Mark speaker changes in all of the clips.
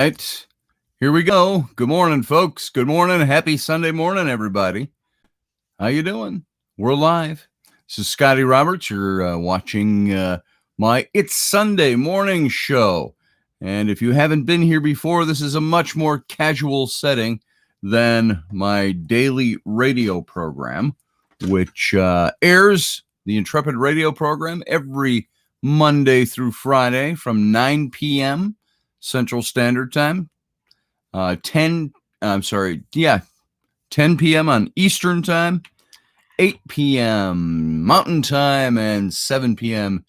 Speaker 1: Right. Here we go. Good morning, folks. Good morning. Happy Sunday morning, everybody. How you doing? We're live. This is Scotty Roberts. You're watching my It's Sunday morning show. And if you haven't been here before, this is a much more casual setting than my daily radio program, which airs the Intrepid radio program every Monday through Friday from 9 p.m. Central Standard Time, 10 p.m. on Eastern Time, 8 p.m. Mountain Time, and 7 p.m.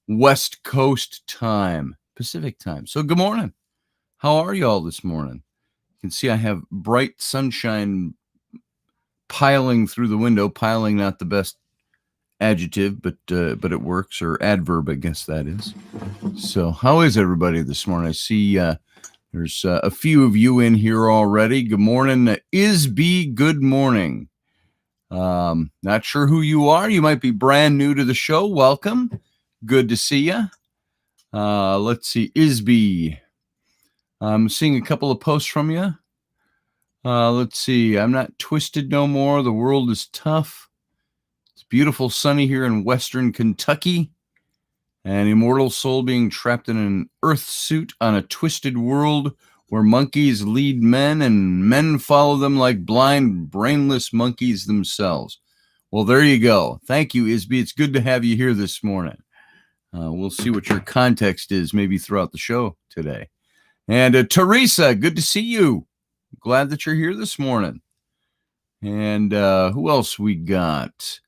Speaker 1: West Coast Time, Pacific Time. So good morning. How are you all this morning? You can see I have bright sunshine piling through the window. Piling, not the best adjective, but it works, or adverb, I guess that is. So how is everybody this morning? I see there's a few of you in here already. Good morning, Isby. Good morning. Not sure who you are. You might be brand new to the show. Welcome. Good to see you. Let's see, Isby. I'm seeing a couple of posts from you. Let's see. I'm not twisted no more. The world is tough. It's beautiful, sunny here in Western Kentucky. An immortal soul being trapped in an earth suit on a twisted world where monkeys lead men and men follow them like blind, brainless monkeys themselves. Well, there you go. Thank you, Isby. It's good to have you here this morning. We'll see what your context is maybe throughout the show today. And Teresa, good to see you. Glad that you're here this morning. And who else we got?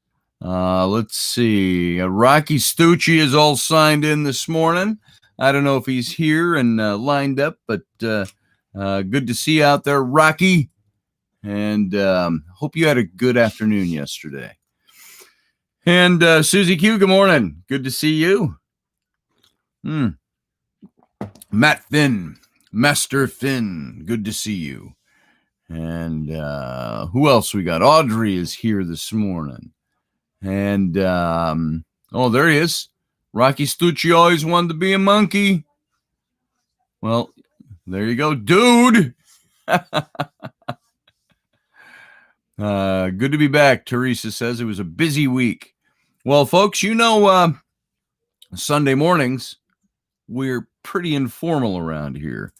Speaker 1: Let's see. Rocky Stucci is all signed in this morning. I don't know if he's here and lined up, but good to see you out there, Rocky. And hope you had a good afternoon yesterday. And Susie Q, good morning. Good to see you. Matt Finn, Master Finn, good to see you. And who else we got? Audrey is here this morning. And, there he is. Rocky Stucci always wanted to be a monkey. Well, there you go, dude. Good to be back, Teresa says. It was a busy week. Well, folks, Sunday mornings, we're pretty informal around here.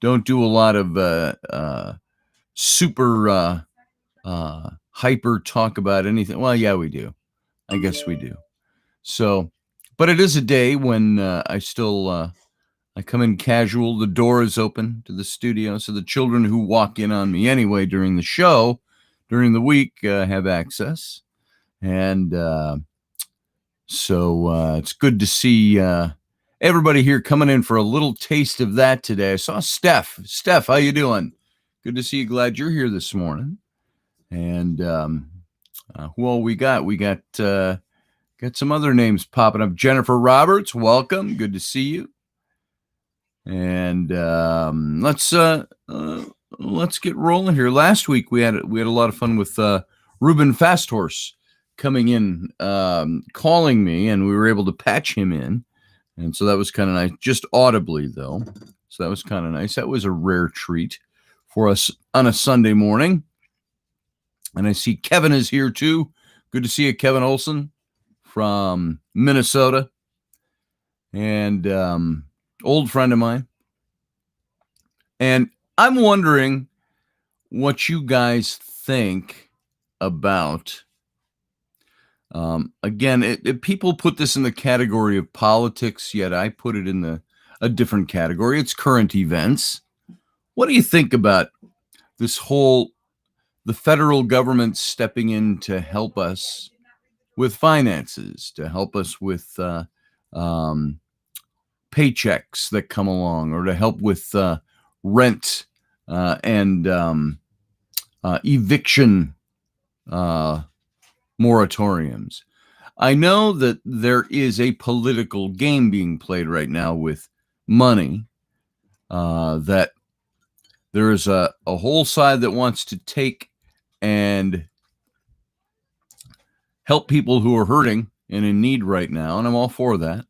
Speaker 1: Don't do a lot of super hyper talk about anything. Well, yeah, we do. I guess we do. So, but it is a day when I come in casual. The door is open to the studio, so the children who walk in on me anyway during the show, during the week, have access. And so it's good to see everybody here coming in for a little taste of that today. I saw Steph. Steph, how you doing? Good to see you. Glad you're here this morning. And who all we got? We got some other names popping up. Jennifer Roberts, welcome. Good to see you. And let's get rolling here. Last week we had a lot of fun with Ruben Fasthorse coming in, calling me, and we were able to patch him in. And so that was kind of nice, just audibly though. So that was kind of nice. That was a rare treat for us on a Sunday morning. And I see Kevin is here too. Good to see you, Kevin Olson from Minnesota, and old friend of mine. And I'm wondering what you guys think about, again, people put this in the category of politics, yet I put it in a different category. It's current events. What do you think about this the federal government stepping in to help us with finances, to help us with paychecks that come along, or to help with rent and eviction moratoriums? I know that there is a political game being played right now with money, that there is a whole side that wants to take and help people who are hurting and in need right now, and I'm all for that.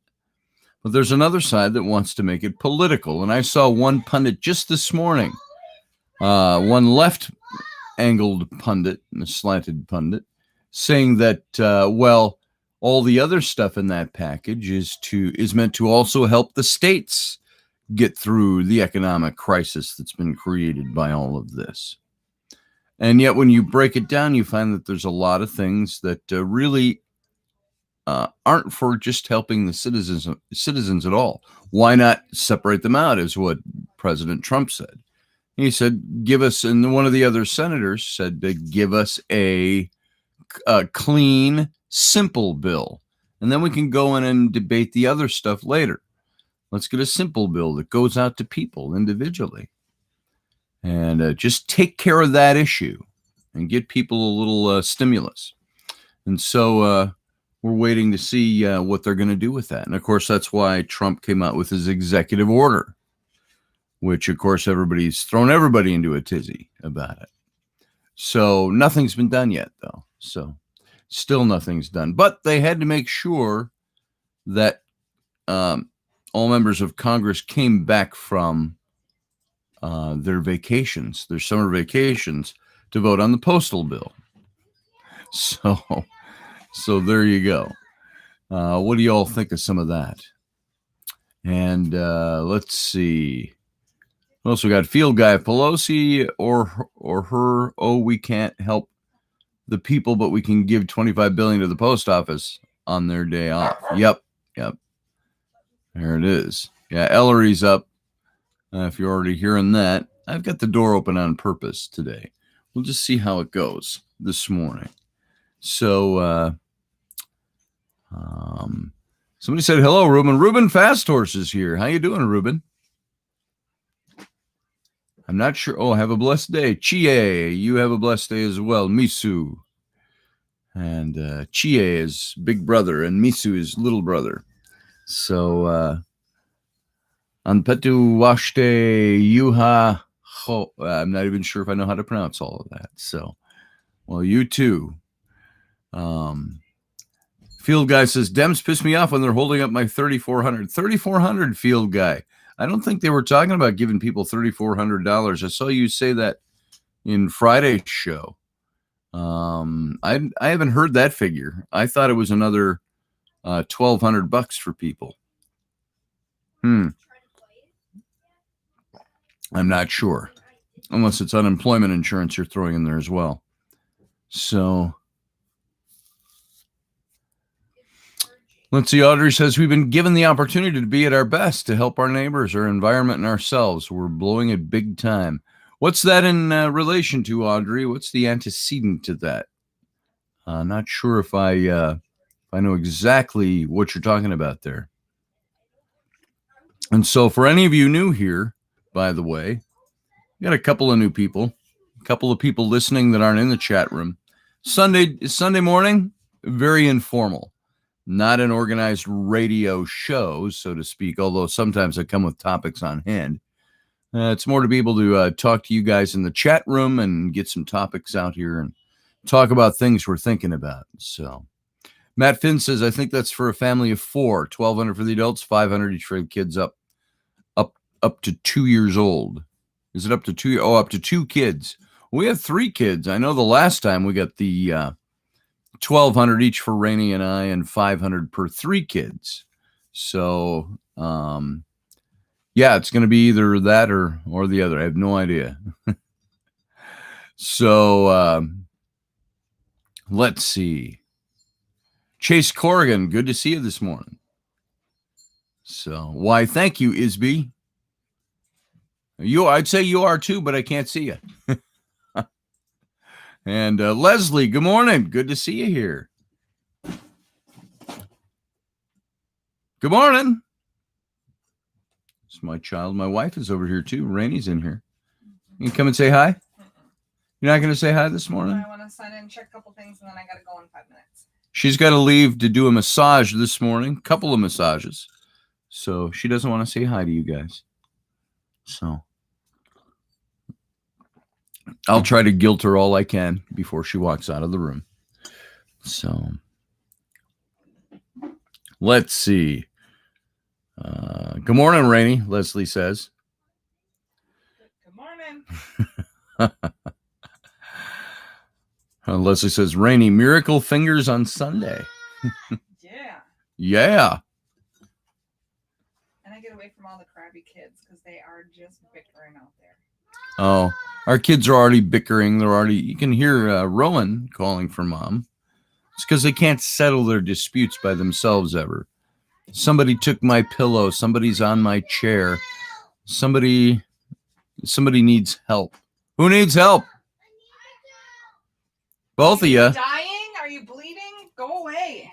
Speaker 1: But there's another side that wants to make it political. And I saw one pundit just this morning, one left-angled pundit, a slanted pundit, saying that, well, all the other stuff in that package is meant to also help the states get through the economic crisis that's been created by all of this. And yet when you break it down, you find that there's a lot of things that really aren't for just helping the citizens at all. Why not separate them out, is what President Trump said. He said, give us, and one of the other senators said, give us a clean, simple bill. And then we can go in and debate the other stuff later. Let's get a simple bill that goes out to people individually. And just take care of that issue and get people a little stimulus. And so we're waiting to see what they're going to do with that. And, of course, that's why Trump came out with his executive order, which, of course, everybody's thrown everybody into a tizzy about it. So nothing's been done yet, though. So still nothing's done. But they had to make sure that all members of Congress came back from their vacations, their summer vacations, to vote on the postal bill. So there you go. What do you all think of some of that? And let's see. We also got Field Guy Pelosi or her. Oh, we can't help the people, but we can give $25 billion to the post office on their day off. Yep. There it is. Yeah, Ellery's up. If you're already hearing that, I've got the door open on purpose today. We'll just see how it goes this morning. So, somebody said, hello, Ruben. Ruben Fast Horse is here. How you doing, Ruben? I'm not sure. Oh, have a blessed day. Chie, you have a blessed day as well. Misu. And Chie is big brother, and Misu is little brother. So, Anpetu Washte Yuha Ho. I'm not even sure if I know how to pronounce all of that. So, well, you too. Field Guy says, Dems piss me off when they're holding up my 3,400. 3,400, Field Guy. I don't think they were talking about giving people $3,400. I saw you say that in Friday's show. I haven't heard that figure. I thought it was another $1,200 for people. I'm not sure, unless it's unemployment insurance you're throwing in there as well. So let's see. Audrey says, we've been given the opportunity to be at our best to help our neighbors, our environment, and ourselves. We're blowing it big time. What's that in relation to, Audrey? What's the antecedent to that? Not sure if I know exactly what you're talking about there. And so for any of you new here, by the way, we got a couple of new people, a couple of people listening that aren't in the chat room. Sunday morning, very informal, not an organized radio show, so to speak, although sometimes I come with topics on hand. It's more to be able to talk to you guys in the chat room and get some topics out here and talk about things we're thinking about. So Matt Finn says, I think that's for a family of 4, $1,200 for the adults, $500 each for the kids up to 2 years old. Is it up to 2? Oh, up to 2 kids. We have 3 kids. I know the last time we got the $1,200 each for Rainey and I, and $500 per 3 kids. So, yeah, it's going to be either that or the other. I have no idea. So, let's see. Chase Corrigan, good to see you this morning. So, why, thank you, Isby. I'd say you are too, but I can't see you. And Leslie, good morning. Good to see you here. Good morning. It's my child. My wife is over here too. Rainey's in here. You can come and say hi? You're not going to say hi this morning?
Speaker 2: I want to sign in, check a couple things, and then I got to go in 5 minutes.
Speaker 1: She's got to leave to do a massage this morning, couple of massages. So she doesn't want to say hi to you guys. So I'll try to guilt her all I can before she walks out of the room. So let's see. Good morning, Rainey, Leslie says.
Speaker 2: Good morning.
Speaker 1: Leslie says, Rainey, miracle fingers on Sunday.
Speaker 2: Yeah.
Speaker 1: Yeah.
Speaker 2: And I get away from all the crabby kids because they are just bickering out there.
Speaker 1: Oh, our kids are already bickering. You can hear Rowan calling for mom. It's because they can't settle their disputes by themselves ever. Somebody took my pillow. Somebody's on my chair. Somebody needs help. Who needs help? Both of you.
Speaker 2: Dying? Are you bleeding? Go away.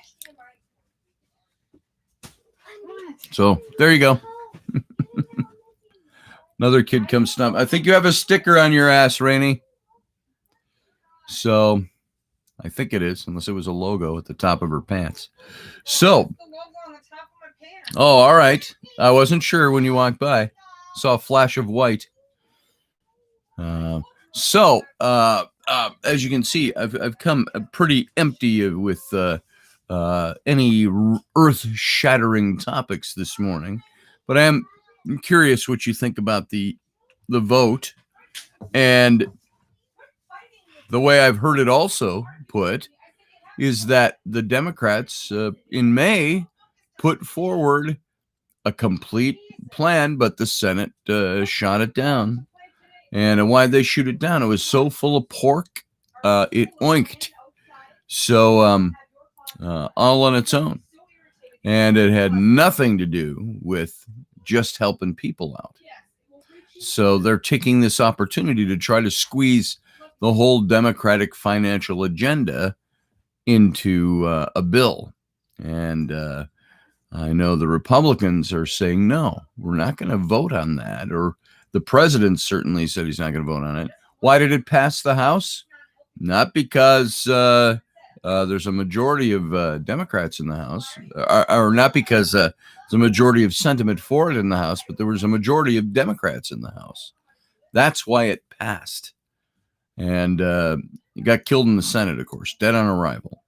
Speaker 2: What?
Speaker 1: So there you go. Another kid comes stump. I think you have a sticker on your ass, Rainey. So I think it is, unless it was a logo at the top of her pants. So,
Speaker 2: The logo on the top of my pants.
Speaker 1: oh, all right. I wasn't sure when you walked by. Saw a flash of white. As you can see, I've come pretty empty with any earth-shattering topics this morning, but I am curious what you think about the vote, and the way I've heard it also put is that the Democrats in May put forward a complete plan, but the Senate shot it down. And why'd they shoot it down? It was so full of pork, it oinked. So all on its own. And it had nothing to do with just helping people out. So they're taking this opportunity to try to squeeze the whole Democratic financial agenda into a bill. And I know the Republicans are saying, no, we're not going to vote on that. Or the president certainly said he's not going to vote on it. Why did it pass the House? Not because there's a majority of Democrats in the House, or not because there's a majority of sentiment for it in the House, but there was a majority of Democrats in the House. That's why it passed. And it got killed in the Senate, of course, dead on arrival.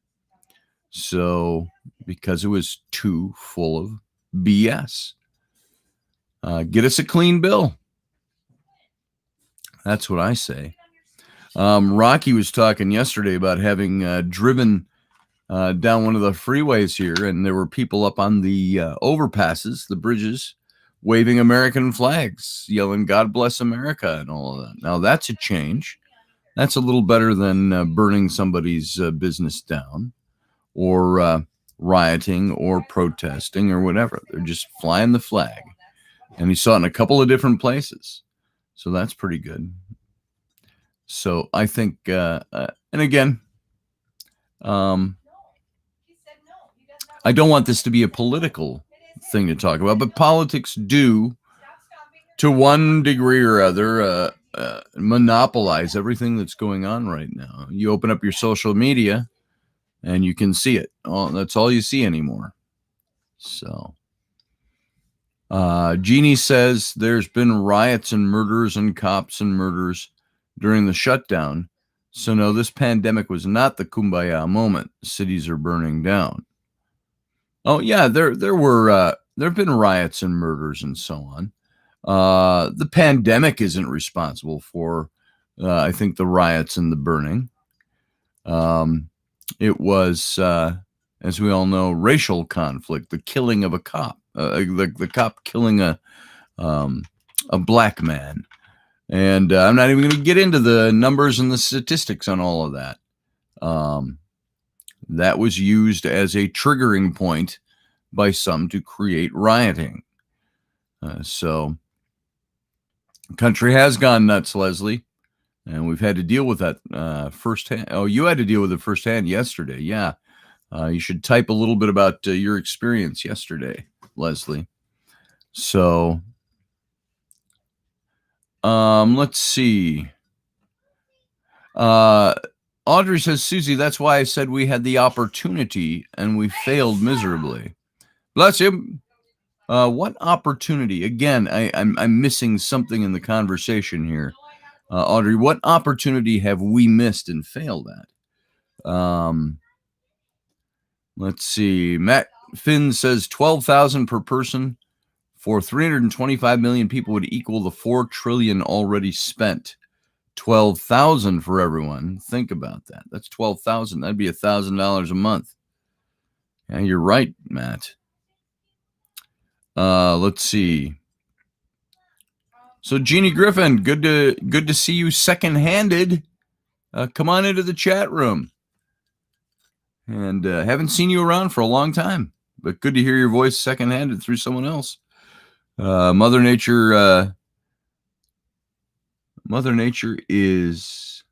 Speaker 1: So, because it was too full of BS. Get us a clean bill. That's what I say. Rocky was talking yesterday about having driven down one of the freeways here, and there were people up on the overpasses, the bridges, waving American flags, yelling, God bless America, and all of that. Now, that's a change. That's a little better than burning somebody's business down or rioting or protesting or whatever. They're just flying the flag. And he saw it in a couple of different places. So that's pretty good. So I think, and again, I don't want this to be a political thing to talk about, but politics do, to one degree or other, monopolize everything that's going on right now. You open up your social media and you can see it. Oh, that's all you see anymore. So Jeannie says there's been riots and murders and cops and murders during the shutdown. So no, this pandemic was not the kumbaya moment. Cities are burning down. Oh yeah, there have been riots and murders and so on. The pandemic isn't responsible for, I think, the riots and the burning. It was, as we all know, racial conflict, the killing of a cop, the cop killing a black man. And I'm not even going to get into the numbers and the statistics on all of that. That was used as a triggering point by some to create rioting. So the country has gone nuts, Leslie, and we've had to deal with that firsthand. Oh, you had to deal with it firsthand yesterday. Yeah. You should type a little bit about your experience yesterday, Leslie. So let's see. Audrey says, Susie, that's why I said we had the opportunity and we failed miserably. Bless you. What opportunity? Again, I'm missing something in the conversation here. Audrey, what opportunity have we missed and failed at? Let's see. Matt Finn says 12,000 per person for 325 million people would equal the 4 trillion already spent. 12,000 for everyone. Think about that. That's 12,000. That'd be $1,000 a month. Yeah, you're right, Matt. Let's see. So Jeannie Griffin, good to see you second-handed. Come on into the chat room. And haven't seen you around for a long time, but good to hear your voice second-handed through someone else. Mother Nature is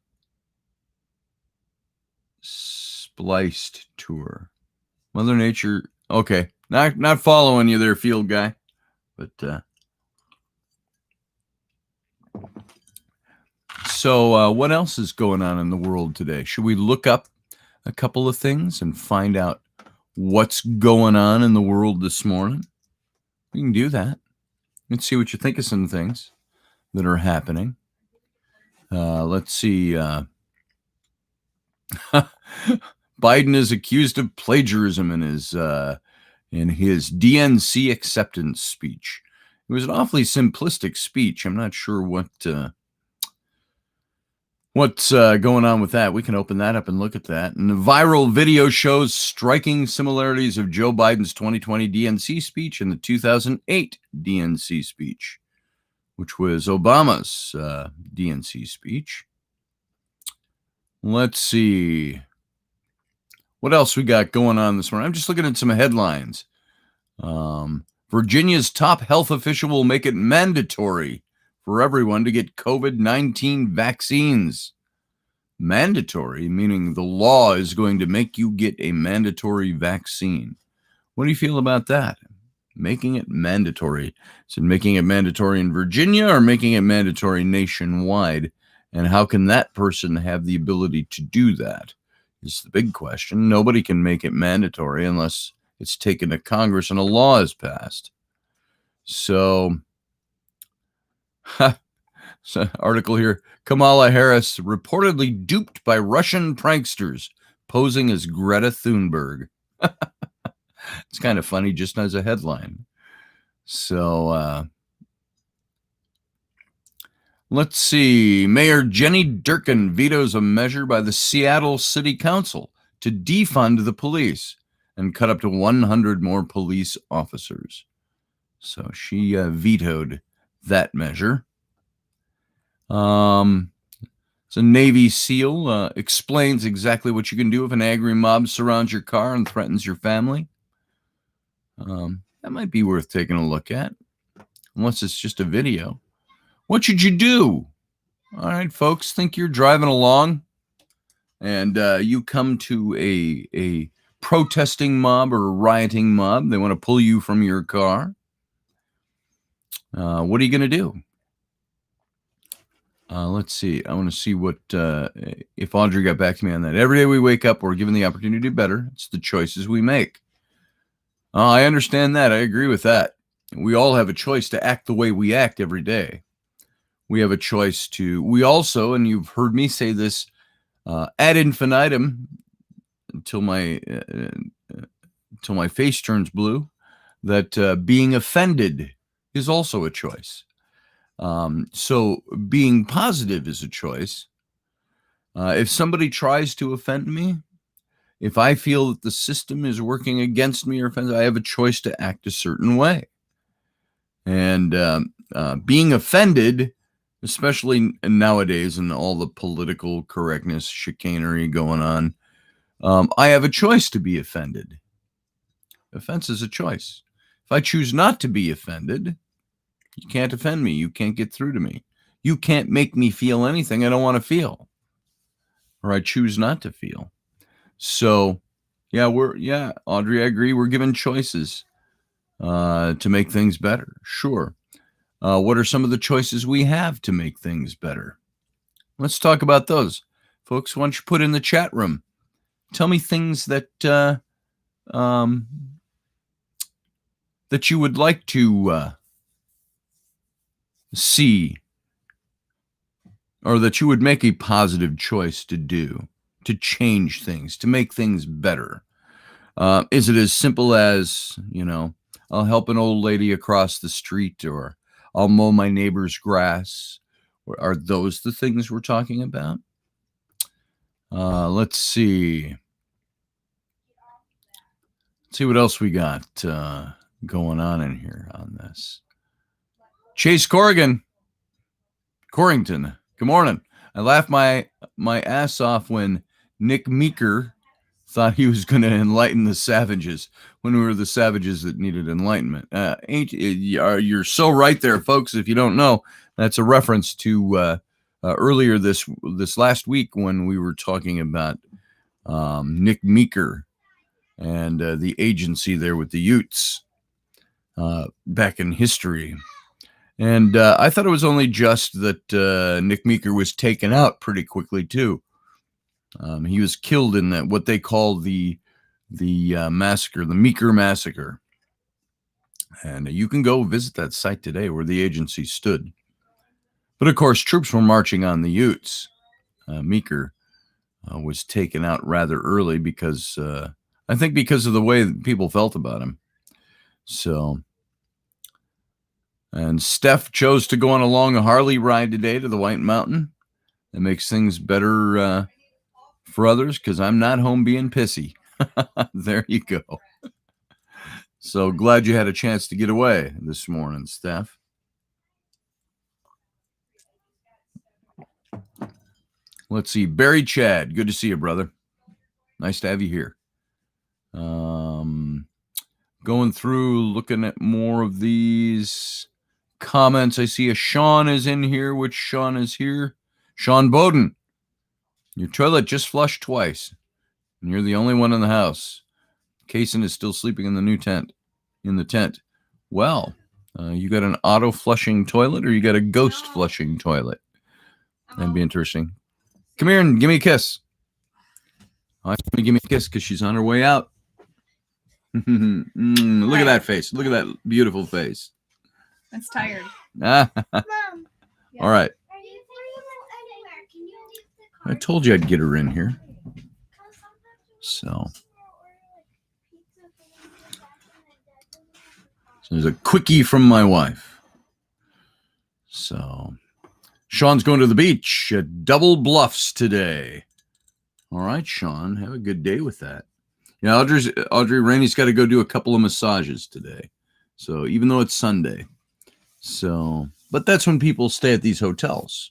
Speaker 1: spliced tour. Mother Nature, okay, not following you there, field guy, but so what else is going on in the world today? Should we look up a couple of things and find out what's going on in the world this morning? We can do that. Let's see what you think of some things that are happening. Let's see. Biden is accused of plagiarism in his DNC acceptance speech. It was an awfully simplistic speech. I'm not sure what's going on with that. We can open that up and look at that. And the viral video shows striking similarities of Joe Biden's 2020 DNC speech and the 2008 DNC speech, which was Obama's DNC speech. Let's see. What else we got going on this morning? I'm just looking at some headlines. Virginia's top health official will make it mandatory for everyone to get COVID-19 vaccines. Mandatory, meaning the law is going to make you get a mandatory vaccine. What do you feel about that? Making it mandatory. Is it making it mandatory in Virginia or making it mandatory nationwide? And how can that person have the ability to do that? Is the big question. Nobody can make it mandatory unless it's taken to Congress and a law is passed. So, article here. Kamala Harris reportedly duped by Russian pranksters posing as Greta Thunberg. It's kind of funny just as a headline. So, let's see. Mayor Jenny Durkan vetoes a measure by the Seattle City Council to defund the police and cut up to 100 more police officers. So she vetoed that measure. So Navy SEAL explains exactly what you can do if an angry mob surrounds your car and threatens your family. That might be worth taking a look at, unless it's just a video. What should you do? All right, folks, think you're driving along and you come to a protesting mob or a rioting mob. They want to pull you from your car. What are you going to do? Let's see. I want to see what if Audrey got back to me on that. Every day we wake up, we're given the opportunity to do better. It's the choices we make. I understand that. I agree with that. We all have a choice to act the way we act every day. We have a choice we also, and you've heard me say this ad infinitum until my face turns blue, that being offended is also a choice. So being positive is a choice. If somebody tries to offend me, if I feel that the system is working against me or offends, I have a choice to act a certain way. And being offended, especially nowadays in all the political correctness, chicanery going on, I have a choice to be offended. Offense is a choice. If I choose not to be offended, you can't offend me. You can't get through to me. You can't make me feel anything I don't want to feel, or I choose not to feel. So, Audrey, I agree. We're given choices to make things better. Sure. What are some of the choices we have to make things better? Let's talk about those. Folks, why don't you put in the chat room? Tell me things that that you would like to see, or that you would make a positive choice to do, to change things, to make things better. Is it as simple as, I'll help an old lady across the street, or I'll mow my neighbor's grass. Are those the things we're talking about? Let's see. Let's see what else we got going on in here on this. Chase Corrington. Good morning. I laughed my ass off when Nick Meeker thought he was going to enlighten the savages when we were the savages that needed enlightenment. You're so right there, folks. If you don't know, that's a reference to earlier this last week when we were talking about Nick Meeker and the agency there with the Utes back in history. And I thought it was only just that Nick Meeker was taken out pretty quickly too. He was killed in that what they call the massacre, the Meeker massacre. And you can go visit that site today where the agency stood. But of course, troops were marching on the Utes. Meeker was taken out rather early because I think because of the way that people felt about him. So. And Steph chose to go on a long Harley ride today to the White Mountain. That makes things better for others because I'm not home being pissy. There you go. So glad you had a chance to get away this morning, Steph. Let's see. Barry Chad, good to see you, brother. Nice to have you here. Going through, looking at more of these comments. I see a Sean is in here. Which Sean is here? Sean Bowden. Your toilet just flushed twice, and you're the only one in the house. Kaysen is still sleeping in the new tent. Well, you got an auto flushing toilet, or you got a ghost flushing toilet? That'd be interesting. Come here and give me a kiss. Give me a kiss because she's on her way out. Look at that face. Look at that beautiful face.
Speaker 2: It's tired.
Speaker 1: Mom. All right. I told you I'd get her in here. So there's a quickie from my wife. So Sean's going to the beach at Double Bluffs today. All right, Sean, have a good day with that. You know, Audrey Rainey's got to go do a couple of massages today. So even though it's Sunday. So, but that's when people stay at these hotels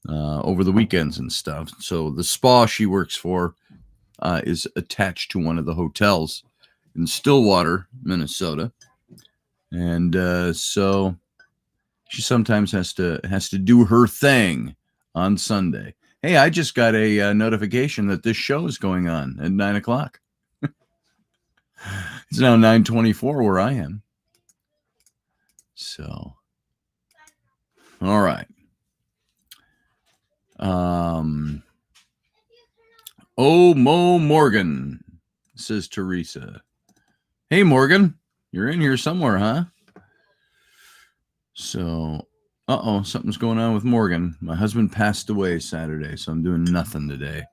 Speaker 1: over the weekends and stuff. So the spa she works for is attached to one of the hotels in Stillwater, Minnesota. And so she sometimes has to do her thing on Sunday. Hey, I just got a notification that this show is going on at 9:00. It's now 9:24 where I am. So, all right. Oh, Mo Morgan, says Teresa. Hey, Morgan, you're in here somewhere, huh? So, something's going on with Morgan. My husband passed away Saturday, so I'm doing nothing today.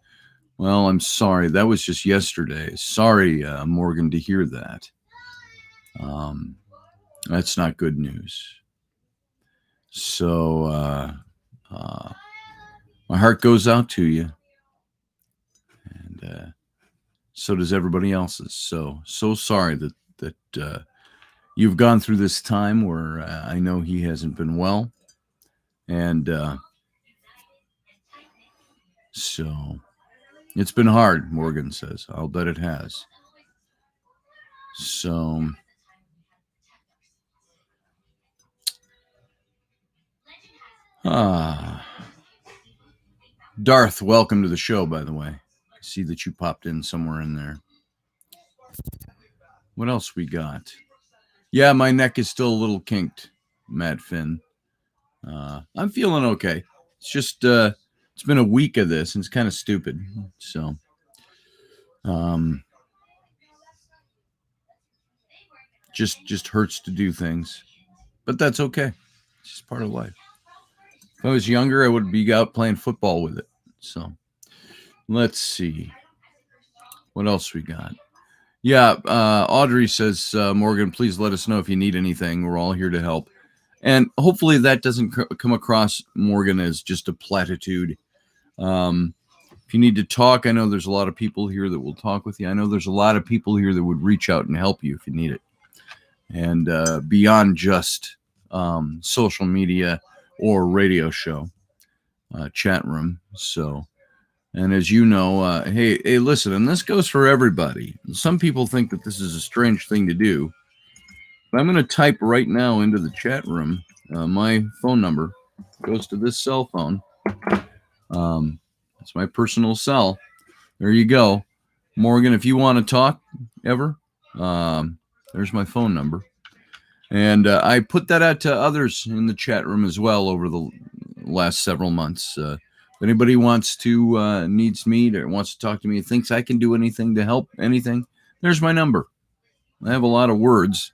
Speaker 1: Well, I'm sorry. That was just yesterday. Sorry, Morgan, to hear that. That's not good news. So, my heart goes out to you. And so does everybody else's. So sorry that you've gone through this time where I know he hasn't been well. And so it's been hard, Morgan says. I'll bet it has. So Darth, welcome to the show, by the way. I see that you popped in somewhere in there. What else we got? Yeah, my neck is still a little kinked, Matt Finn. I'm feeling okay. It's just it's been a week of this, and it's kind of stupid. So, just hurts to do things, but that's okay. It's just part of life. If I was younger, I would be out playing football with it. So, let's see what else we got. Yeah, Audrey says, Morgan, please let us know if you need anything. We're all here to help. And hopefully that doesn't come across, Morgan, as just a platitude. If you need to talk, I know there's a lot of people here that will talk with you. I know there's a lot of people here that would reach out and help you if you need it. And beyond just social media or radio show, chat room. So, and as you know, hey, listen, and this goes for everybody. Some people think that this is a strange thing to do. But I'm going to type right now into the chat room. My phone number goes to this cell phone. It's my personal cell. There you go. Morgan, if you want to talk ever, there's my phone number. And I put that out to others in the chat room as well over the last several months. If anybody wants to, needs me, or wants to talk to me, thinks I can do anything to help anything, there's my number. I have a lot of words.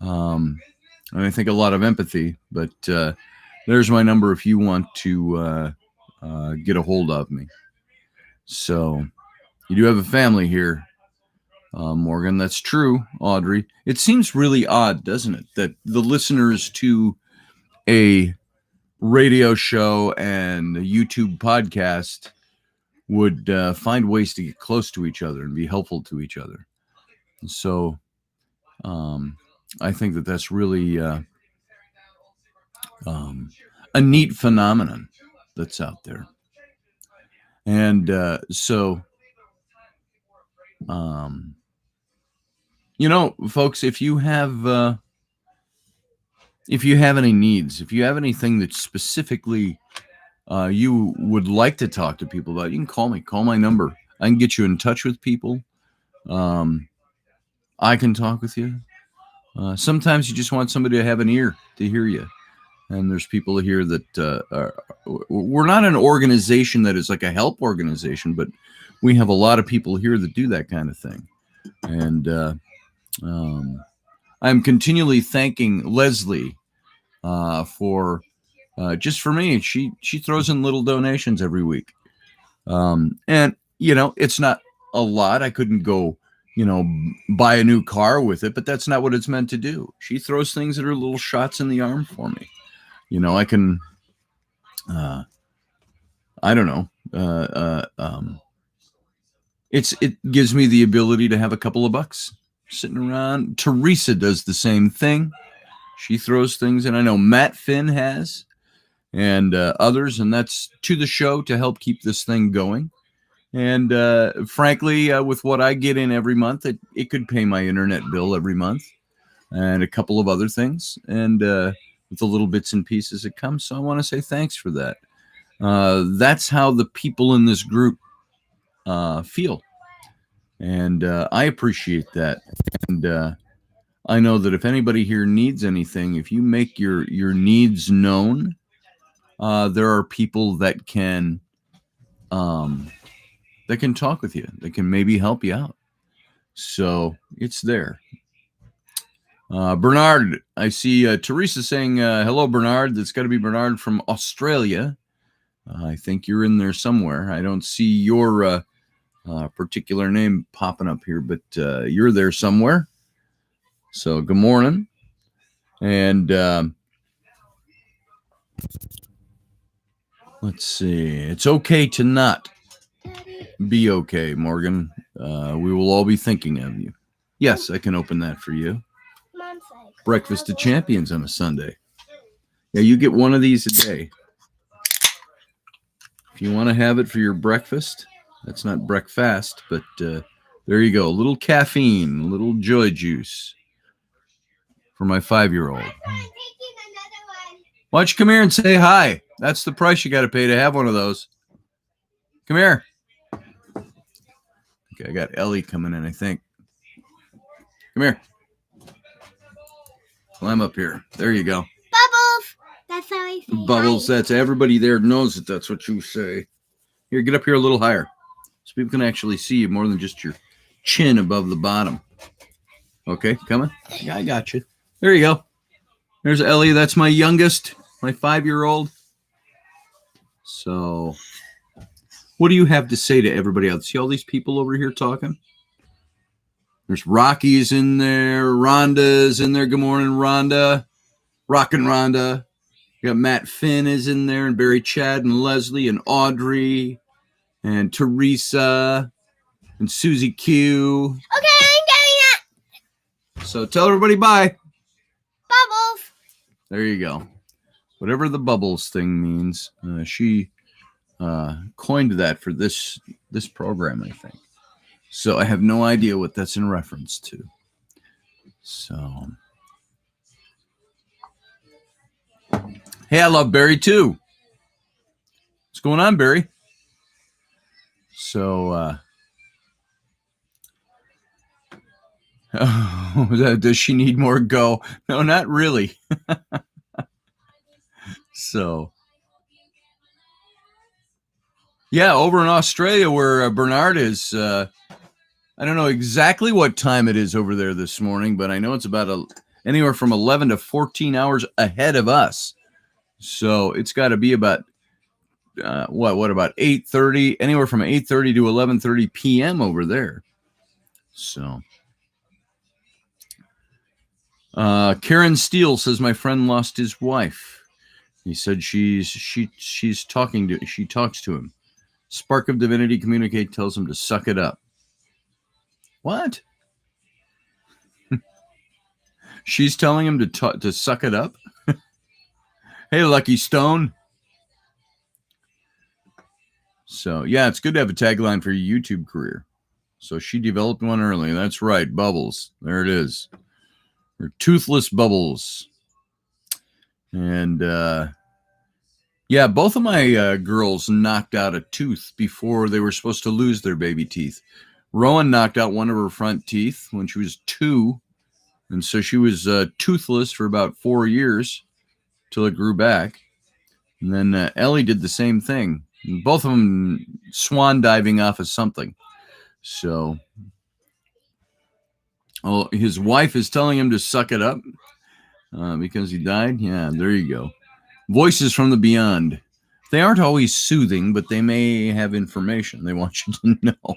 Speaker 1: And I think a lot of empathy, but there's my number if you want to get a hold of me. So you do have a family here, Morgan. That's true, Audrey. It seems really odd, doesn't it, that the listeners to a radio show and a YouTube podcast would find ways to get close to each other and be helpful to each other. So I think that that's really a neat phenomenon that's out there. And so, you know, folks, if you have any needs, if you have anything that specifically you would like to talk to people about, you can call me. Call my number. I can get you in touch with people. I can talk with you. Sometimes you just want somebody to have an ear to hear you. And there's people here that we're not an organization that is like a help organization, but we have a lot of people here that do that kind of thing. And I'm continually thanking Leslie for just for me. She throws in little donations every week. And, you know, it's not a lot. I couldn't go, you know, buy a new car with it, but that's not what it's meant to do. She throws things that are little shots in the arm for me. You know, I can, I don't know. It gives me the ability to have a couple of bucks sitting around. Teresa does the same thing. She throws things in. I know Matt Finn has, and others, and that's to the show to help keep this thing going. And frankly, with what I get in every month, it could pay my internet bill every month and a couple of other things. And with the little bits and pieces that come. So I want to say thanks for that. That's how the people in this group feel. And I appreciate that. And I know that if anybody here needs anything, if you make your needs known, there are people that can talk with you. They can maybe help you out. So it's there. Bernard, I see Teresa saying, hello, Bernard. That's got to be Bernard from Australia. I think you're in there somewhere. I don't see your particular name popping up here, but you're there somewhere. So good morning. And let's see. It's okay to not be okay, Morgan. We will all be thinking of you. Yes, I can open that for you. Breakfast of Champions on a Sunday. Yeah, you get one of these a day. If you want to have it for your breakfast, that's not breakfast, but there you go. A little caffeine, a little joy juice for my 5-year-old. Why don't you come here and say hi? That's the price you got to pay to have one of those. Come here. Okay, I got Ellie coming in, I think. Come here. Climb up here. There you go.
Speaker 3: Bubbles. That's how I say
Speaker 1: Bubbles,
Speaker 3: hi.
Speaker 1: that's everybody there knows that that's what you say. Here, get up here a little higher so people can actually see you more than just your chin above the bottom. Okay, coming? Yeah, I got you. There you go. There's Ellie. That's my youngest, my 5-year-old. So, what do you have to say to everybody else? See all these people over here talking? There's Rocky's in there. Rhonda's in there. Good morning, Rhonda. Rockin' Rhonda. You got Matt Finn is in there, and Barry Chad and Leslie and Audrey and Teresa and Susie Q.
Speaker 3: Okay, I'm getting
Speaker 1: So tell everybody bye.
Speaker 3: it. Bubbles.
Speaker 1: There you go. Whatever the bubbles thing means, she coined that for this program, I think. So I have no idea what that's in reference to. So, hey, I love Barry too. What's going on, Barry? So, does she need more go? No, not really. So, yeah, over in Australia where Bernard is, I don't know exactly what time it is over there this morning, but I know it's about anywhere from 11 to 14 hours ahead of us. So it's got to be about what about 8:30, anywhere from 8:30 to 11:30 p.m. over there. So Karen Steele says my friend lost his wife. He said she talks to him. Spark of Divinity Communicate tells him to suck it up. What? She's telling him to suck it up? Hey, Lucky Stone. So, yeah, it's good to have a tagline for your YouTube career. So she developed one early. That's right, Bubbles. There it is. Her toothless Bubbles. And, yeah, both of my girls knocked out a tooth before they were supposed to lose their baby teeth. Rowan knocked out one of her front teeth when she was 2. And so she was toothless for about 4 years till it grew back. And then Ellie did the same thing. And both of them swan diving off of something. So, his wife is telling him to suck it up because he died. Yeah, there you go. Voices from the beyond. They aren't always soothing, but they may have information they want you to know.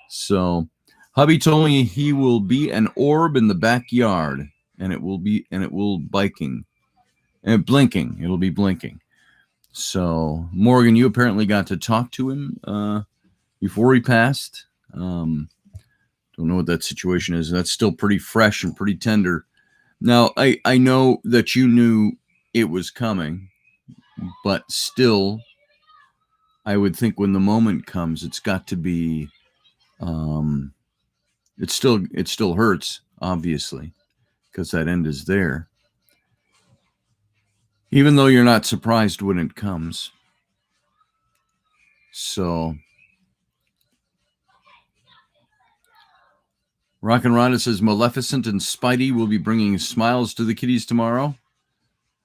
Speaker 1: So, hubby told me he will be an orb in the backyard, and it will blinking. It'll be blinking. So, Morgan, you apparently got to talk to him before he passed. Don't know what that situation is. That's still pretty fresh and pretty tender. Now, I know that you knew it was coming, but still, I would think when the moment comes, it's got to be. It still hurts, obviously, because that end is there. Even though you're not surprised when it comes. So, Rock and Rhonda says Maleficent and Spidey will be bringing smiles to the kiddies tomorrow.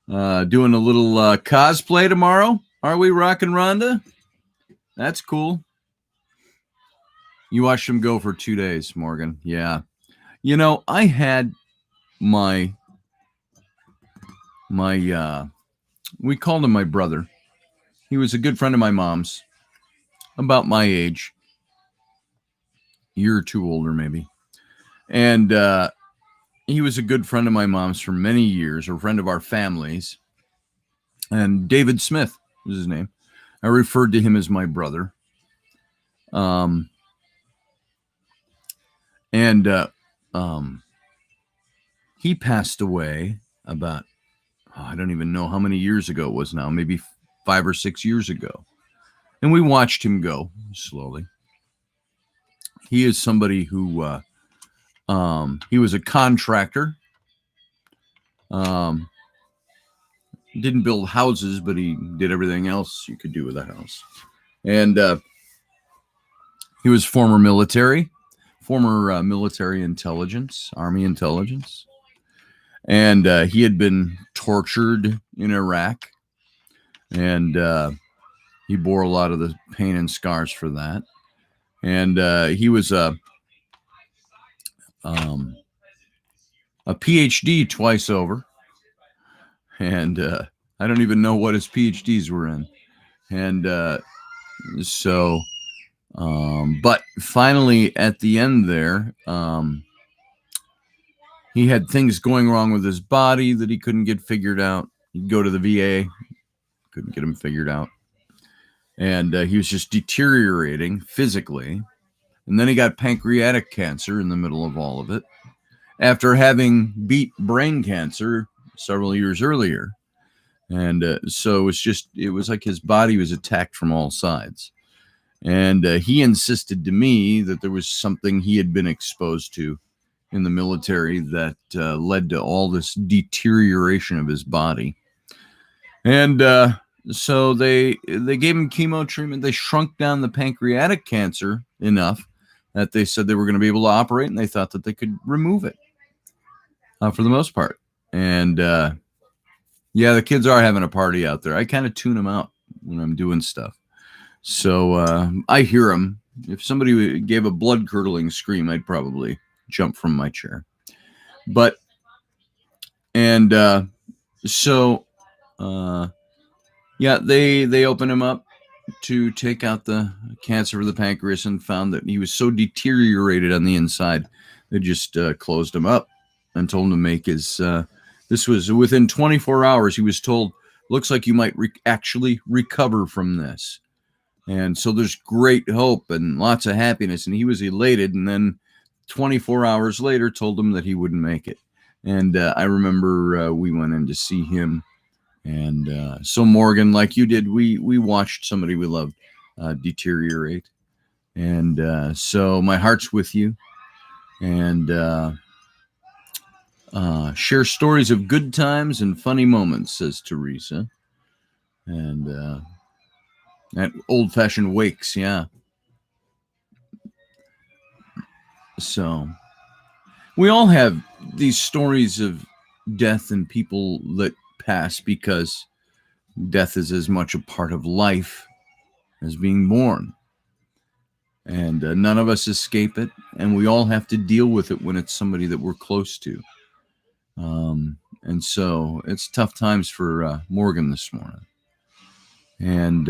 Speaker 1: Doing a little cosplay tomorrow. Are we, Rock and Rhonda? That's cool. You watched them go for 2 days, Morgan. Yeah. You know, I had my we called him my brother. He was a good friend of my mom's, about my age, a year or two older maybe. And he was a good friend of my mom's for many years, a friend of our family's. And David Smith was his name. I referred to him as my brother. He passed away about, I don't even know how many years ago it was now, maybe 5 or 6 years ago. And we watched him go slowly. He is somebody who, he was a contractor. Didn't build houses, but he did everything else you could do with a house. And he was former military intelligence, Army intelligence. And he had been tortured in Iraq. And he bore a lot of the pain and scars for that. And he was a PhD twice over. And I don't even know what his PhDs were in. And so But finally, at the end there, he had things going wrong with his body that he couldn't get figured out. He'd go to the VA, couldn't get him figured out. And he was just deteriorating physically. And then he got pancreatic cancer in the middle of all of it, after having beat brain cancer several years earlier. And so it was like his body was attacked from all sides. And he insisted to me that there was something he had been exposed to in the military that led to all this deterioration of his body. And so they gave him chemo treatment. They shrunk down the pancreatic cancer enough that they said they were going to be able to operate, and they thought that they could remove it for the most part. And yeah, the kids are having a party out there. I kind of tune them out when I'm doing stuff. So I hear them. If somebody gave a blood-curdling scream, I'd probably jump from my chair. But, and yeah, they opened him up to take out the cancer of the pancreas and found that he was so deteriorated on the inside, they just closed him up and told him to make his, this was within 24 hours, he was told, looks like you might actually recover from this. And so there's great hope and lots of happiness. And he was elated. And then 24 hours later told him that he wouldn't make it. And I remember we went in to see him. And so Morgan, like you did, we watched somebody we loved deteriorate. And so my heart's with you. And share stories of good times and funny moments, says Teresa. And that old-fashioned wakes, yeah. So we all have these stories of death and people that pass, because death is as much a part of life as being born. And none of us escape it, and we all have to deal with it when it's somebody that we're close to. And so it's tough times for Morgan this morning. And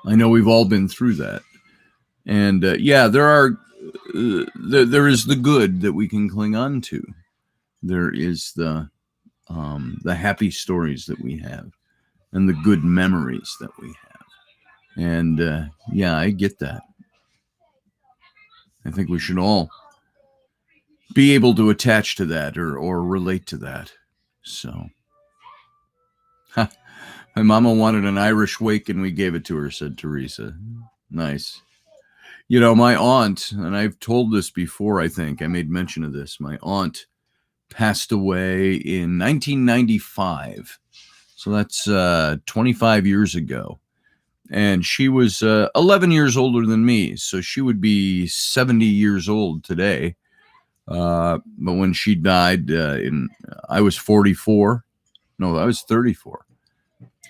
Speaker 1: I know we've all been through that. And yeah, there is the good that we can cling on to. There is the happy stories that we have, and the good memories that we have. And yeah, I get that. I think we should all be able to attach to that or relate to that. So, my mama wanted an Irish wake and we gave it to her, said Teresa. Nice. You know, my aunt, and I've told this before, I think I made mention of this. My aunt passed away in 1995. So that's 25 years ago. And she was 11 years older than me. So she would be 70 years old today. But when she died, I was 44. No, I was 34.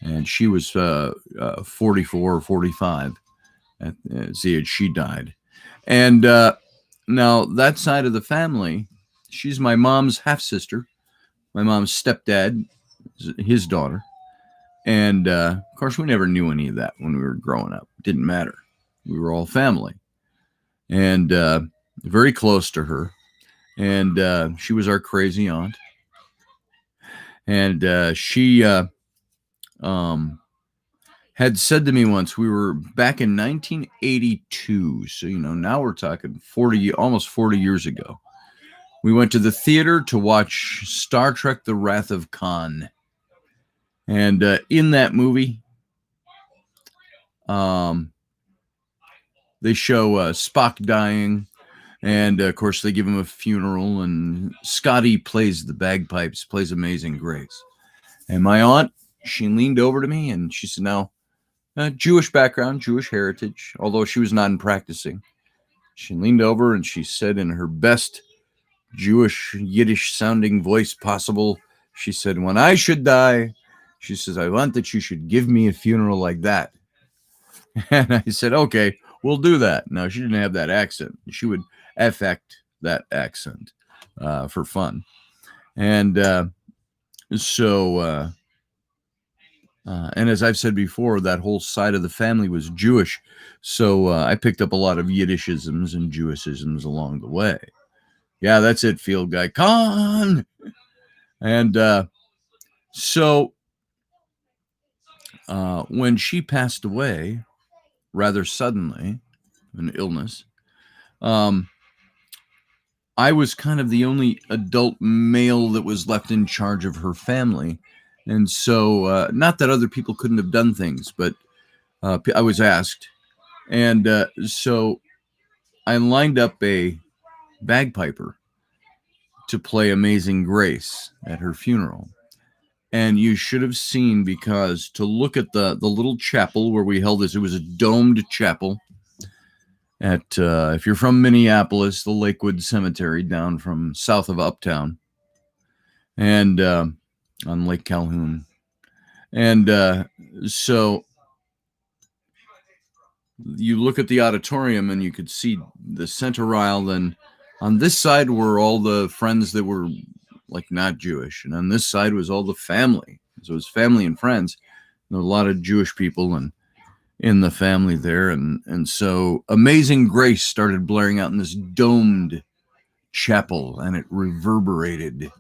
Speaker 1: And she was 44 or 45 at the age she died. And now that side of the family, she's my mom's half-sister, my mom's stepdad, his daughter. And of course, we never knew any of that when we were growing up. It didn't matter. We were all family. And very close to her. And she was our crazy aunt. And she had said to me once, we were back in 1982. So, you know, now we're talking almost 40 years ago. We went to the theater to watch Star Trek: The Wrath of Khan. And in that movie, they show Spock dying. And, of course, they give him a funeral. And Scotty plays the bagpipes, plays Amazing Grace. And my aunt, she leaned over to me and she said, now, Jewish background, Jewish heritage, although she was not practicing. She leaned over and she said in her best Jewish Yiddish sounding voice possible, she said, when I should die, she says, I want that you should give me a funeral like that. And I said, okay, we'll do that. Now, she didn't have that accent. She would affect that accent for fun. And so And as I've said before, that whole side of the family was Jewish. So I picked up a lot of Yiddishisms and Jewishisms along the way. Yeah, that's it, field guy. Con! And so when she passed away rather suddenly, an illness, I was kind of the only adult male that was left in charge of her family. And so, not that other people couldn't have done things, but I was asked. And so I lined up a bagpiper to play Amazing Grace at her funeral. And you should have seen, because to look at the little chapel where we held this, it was a domed chapel at, if you're from Minneapolis, the Lakewood Cemetery down from south of Uptown and on Lake Calhoun. And so you look at the auditorium and you could see the center aisle. Then on this side were all the friends that were like not Jewish. And on this side was all the family. So it was family and friends. There were a lot of Jewish people and in the family there. And so Amazing Grace started blaring out in this domed chapel, and it reverberated.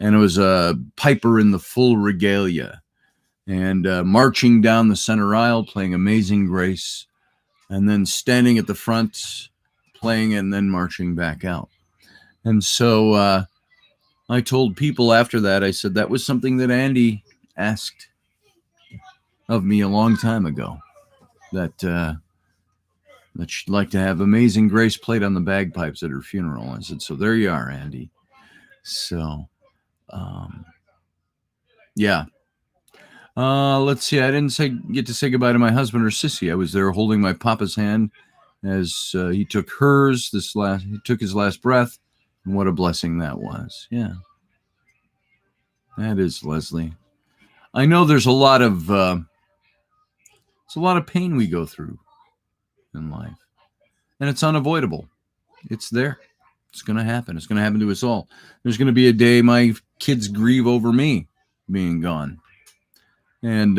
Speaker 1: And it was a piper in the full regalia and marching down the center aisle, playing Amazing Grace, and then standing at the front, playing and then marching back out. And so I told people after that, I said, that was something that Andy asked of me a long time ago, that she'd like to have Amazing Grace played on the bagpipes at her funeral. I said, so there you are, Andy. So, yeah. Let's see. I didn't get to say goodbye to my husband or Sissy. I was there holding my papa's hand as he took hers. He took his last breath, and what a blessing that was. Yeah, that is Leslie. I know there's a lot of pain we go through in life, and it's unavoidable. It's there. It's going to happen. It's going to happen to us all. There's going to be a day my kids grieve over me being gone. And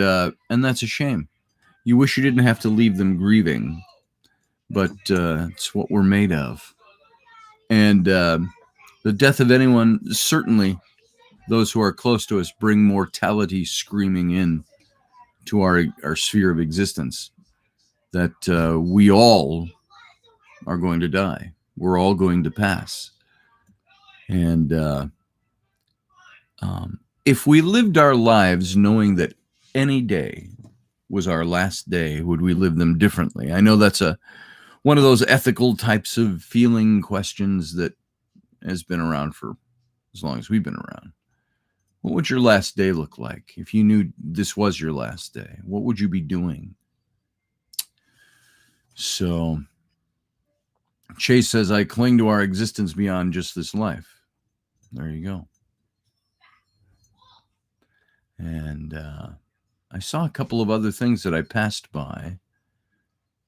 Speaker 1: that's a shame. You wish you didn't have to leave them grieving, but it's what we're made of. And the death of anyone, certainly those who are close to us, bring mortality screaming in to our sphere of existence, that we all are going to die. We're all going to pass. And if we lived our lives knowing that any day was our last day, would we live them differently? I know that's one of those ethical types of feeling questions that has been around for as long as we've been around. What would your last day look like if you knew this was your last day? What would you be doing? So Chase says, I cling to our existence beyond just this life. There you go. And I saw a couple of other things that I passed by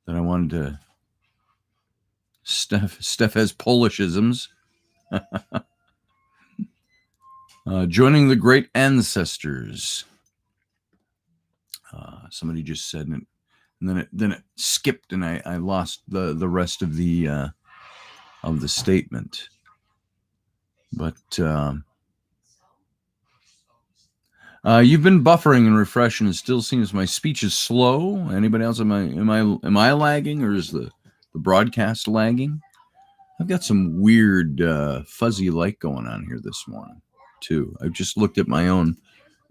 Speaker 1: that I wanted to. Steph has Polishisms. Joining the great ancestors. Somebody just said it, and then it skipped, and I lost the rest of the statement. But you've been buffering and refreshing. It still seems my speech is slow. Anybody else? Am I lagging, or is the broadcast lagging? I've got some weird fuzzy light going on here this morning too. I've just looked at my own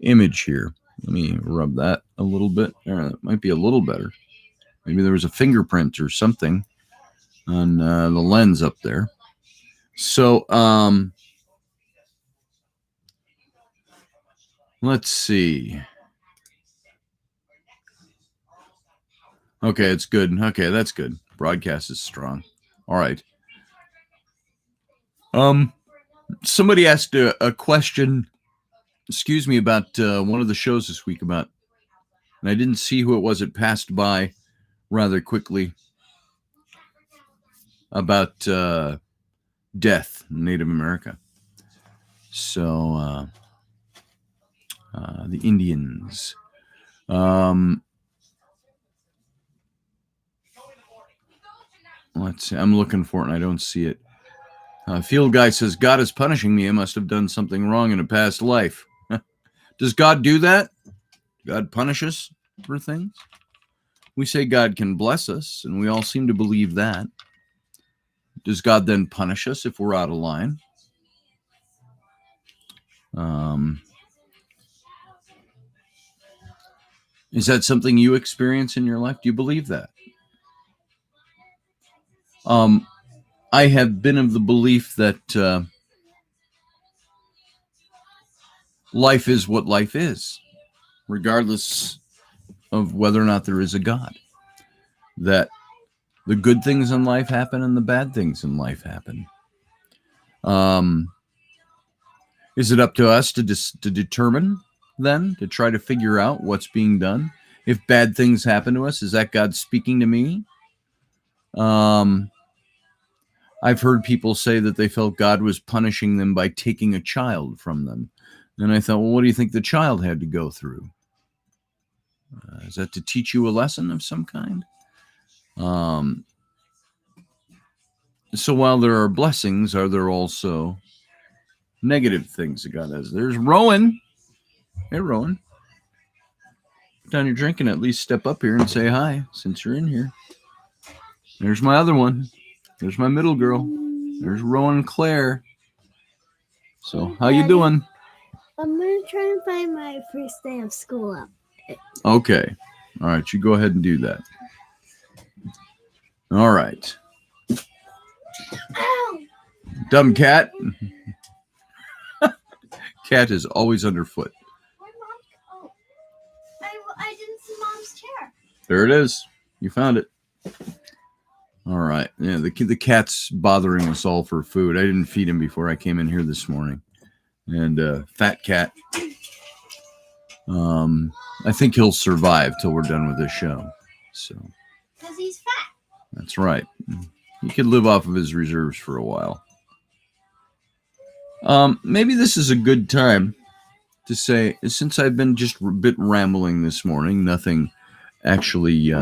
Speaker 1: image here. Let me rub that a little bit. That might be a little better. Maybe there was a fingerprint or something on the lens up there. So let's see. Okay, it's good. Okay, that's good. Broadcast is strong. All right. Somebody asked a question, about one of the shows this week and I didn't see who it was. It passed by rather quickly about death in Native America. So the Indians. Let's see. I'm looking for it and I don't see it. Field Guy says, God is punishing me. I must have done something wrong in a past life. Does God do that? God punish us for things? We say God can bless us, and we all seem to believe that. Does God then punish us if we're out of line? Is that something you experience in your life? Do you believe that? I have been of the belief that life is what life is, regardless of whether or not there is a God. That the good things in life happen and the bad things in life happen. Is it up to us to determine then, to try to figure out what's being done? If bad things happen to us, is that God speaking to me? I've heard people say that they felt God was punishing them by taking a child from them. And I thought, well, what do you think the child had to go through? Is that to teach you a lesson of some kind? So while there are blessings, are there also negative things that God has? There's Rowan. Hey, Rowan. Put down your drink and at least step up here and say hi since you're in here. There's my other one. There's my middle girl. There's Rowan Claire. So, how you doing?
Speaker 3: I'm going to try and find my first day of school up.
Speaker 1: Okay. All right, you go ahead and do that. All right.
Speaker 3: Ow!
Speaker 1: Dumb cat. Cat is always underfoot.
Speaker 3: Where'd Mom go? I didn't see Mom's chair.
Speaker 1: There it is. You found it. All right. Yeah, the cat's bothering us all for food. I didn't feed him before I came in here this morning. And fat cat. I think he'll survive till we're done with this show. So.
Speaker 3: Because he's fat.
Speaker 1: That's right. He could live off of his reserves for a while. Maybe this is a good time to say, since I've been just a bit rambling this morning, nothing actually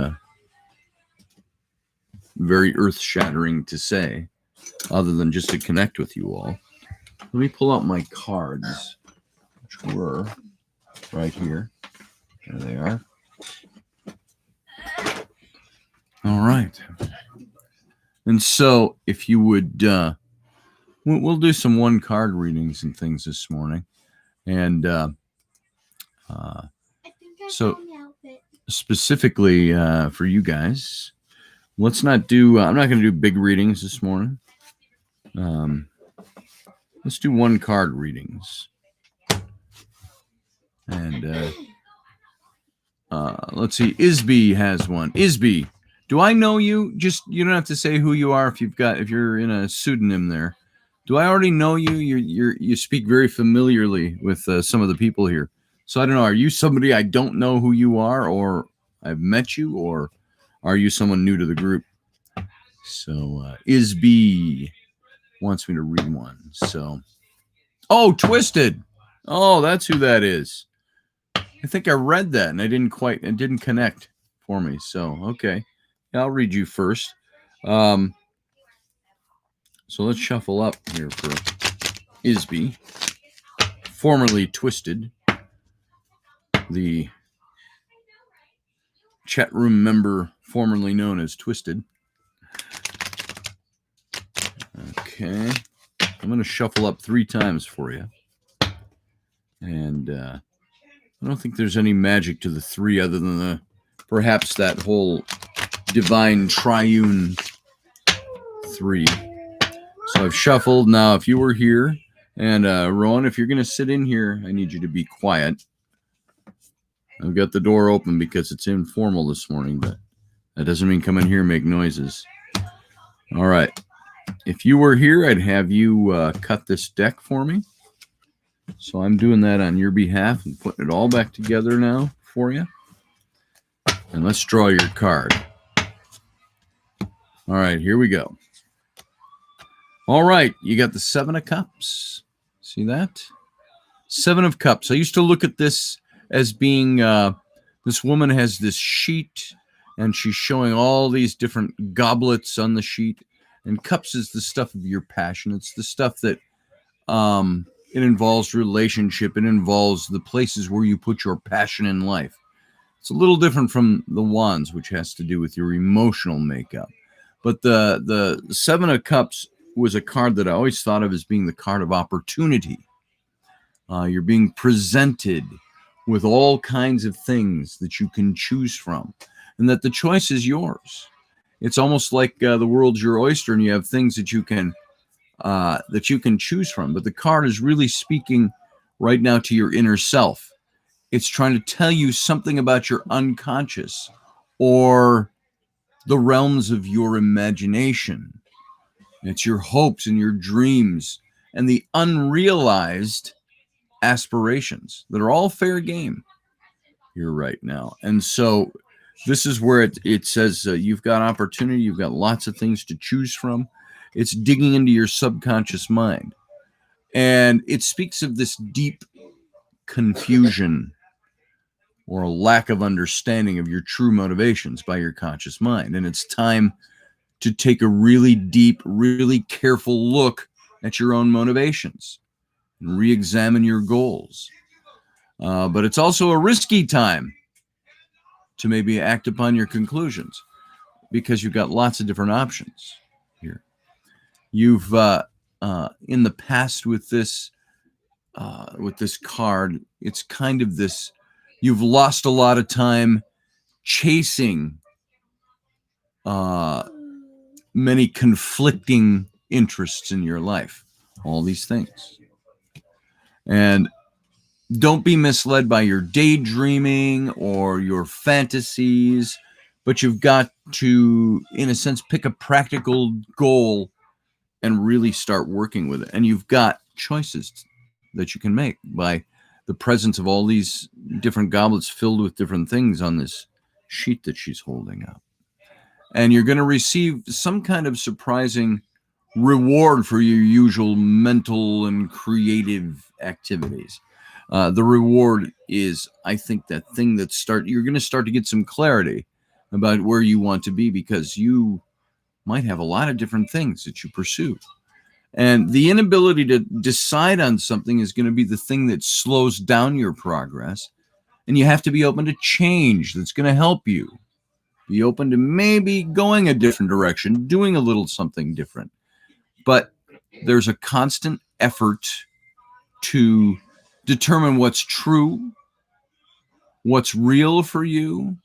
Speaker 1: very earth-shattering to say, other than just to connect with you all. Let me pull out my cards, which were right here. There they are. All right. And so, if you would, we'll do some one-card readings and things this morning. And
Speaker 3: I think I
Speaker 1: so
Speaker 3: found the outfit.
Speaker 1: specifically for you guys, let's not do, I'm not going to do big readings this morning. Let's do one-card readings. And let's see, Isby has one. Isby, do I know you? Just, you don't have to say who you are if you're in a pseudonym there. Do I already know you? You speak very familiarly with some of the people here. So I don't know, are you somebody I don't know who you are, or I've met you, or are you someone new to the group? So Isby wants me to read one. So, oh, Twisted. Oh, that's who that is. I think I read that and it didn't connect for me. So, okay. I'll read you first. So let's shuffle up here for Isby, formerly Twisted, the chat room member formerly known as Twisted. Okay. I'm going to shuffle up 3 times for you. And I don't think there's any magic to the 3 other than perhaps that whole divine triune 3. So I've shuffled. Now, if you were here, and Rowan, if you're going to sit in here, I need you to be quiet. I've got the door open because it's informal this morning, but that doesn't mean come in here and make noises. All right. If you were here, I'd have you cut this deck for me. So I'm doing that on your behalf and putting it all back together now for you. And let's draw your card. All right, here we go. All right, you got the 7 of Cups. See that? 7 of Cups. I used to look at this as being the This woman has this sheet, and she's showing all these different goblets on the sheet. And cups is the stuff of your passion. It's the stuff that it involves relationship. It involves the places where you put your passion in life. It's a little different from the wands, which has to do with your emotional makeup. But the Seven of Cups was a card that I always thought of as being the card of opportunity. You're being presented with all kinds of things that you can choose from, and that the choice is yours. It's almost like the world's your oyster, and you have things that you can choose from. But the card is really speaking right now to your inner self. It's trying to tell you something about your unconscious or the realms of your imagination. It's your hopes and your dreams and the unrealized aspirations that are all fair game here right now. And so this is where it says you've got opportunity, you've got lots of things to choose from. It's digging into your subconscious mind. And it speaks of this deep confusion or a lack of understanding of your true motivations by your conscious mind. And it's time to take a really deep, really careful look at your own motivations and re-examine your goals. But it's also a risky time to maybe act upon your conclusions because you've got lots of different options here. You've in the past with this card, it's kind of this, you've lost a lot of time chasing many conflicting interests in your life, all these things. And don't be misled by your daydreaming or your fantasies, but you've got to, in a sense, pick a practical goal and really start working with it. And you've got choices that you can make by the presence of all these different goblets filled with different things on this sheet that she's holding up. And you're going to receive some kind of surprising reward for your usual mental and creative activities. The reward is, I think, that thing that you're going to start to get some clarity about where you want to be, because you might have a lot of different things that you pursue. And the inability to decide on something is going to be the thing that slows down your progress. And you have to be open to change. That's going to help you. Be open to maybe going a different direction, doing a little something different. But there's a constant effort to determine what's true, what's real for you,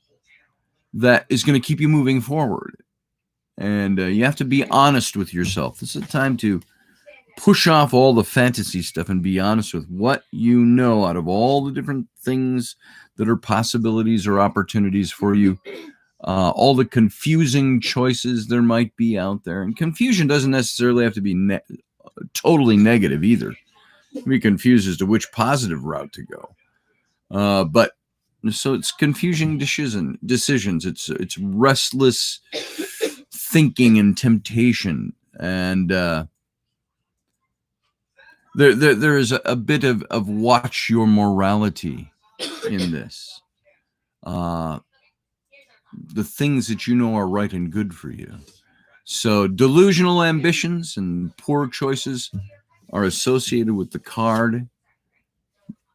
Speaker 1: that is going to keep you moving forward. And you have to be honest with yourself. This is a time to push off all the fantasy stuff and be honest with what you know out of all the different things that are possibilities or opportunities for you. All the confusing choices there might be out there. And confusion doesn't necessarily have to be totally negative either. Be confused as to which positive route to go. But so it's confusing decisions. It's restless thinking and temptation. And there is a bit of watch your morality in this. The things that you know are right and good for you. So delusional ambitions and poor choices are associated with the card.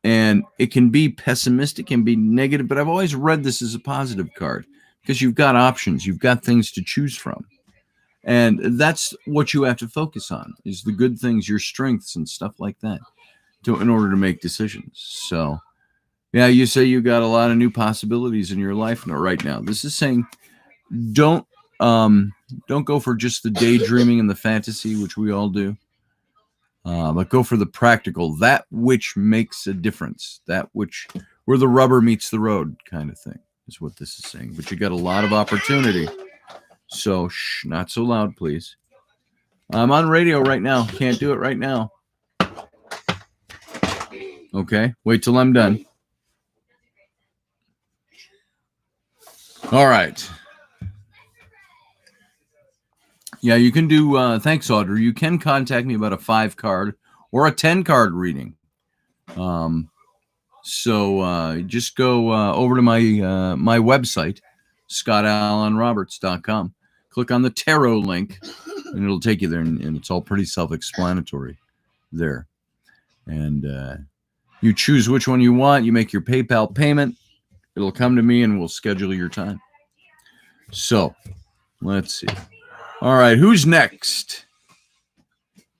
Speaker 1: And it can be pessimistic, can be negative, but I've always read this as a positive card because you've got options, you've got things to choose from. And that's what you have to focus on, is the good things, your strengths and stuff like that, in order to make decisions. So yeah, you say you got a lot of new possibilities in your life right now. This is saying don't go for just the daydreaming and the fantasy, which we all do, but go for the practical, that which makes a difference, that which where the rubber meets the road kind of thing is what this is saying. But you got a lot of opportunity. So not so loud, please. I'm on radio right now. Can't do it right now. Okay, wait till I'm done. All right. Yeah, you can do, thanks, Audrey. You can contact me about a 5-card or a 10-card reading. So just go over to my my website, scottallenroberts.com. Click on the tarot link, and it'll take you there, and it's all pretty self-explanatory there. And you choose which one you want. You make your PayPal payment. It'll come to me, and we'll schedule your time. So let's see. All right, who's next?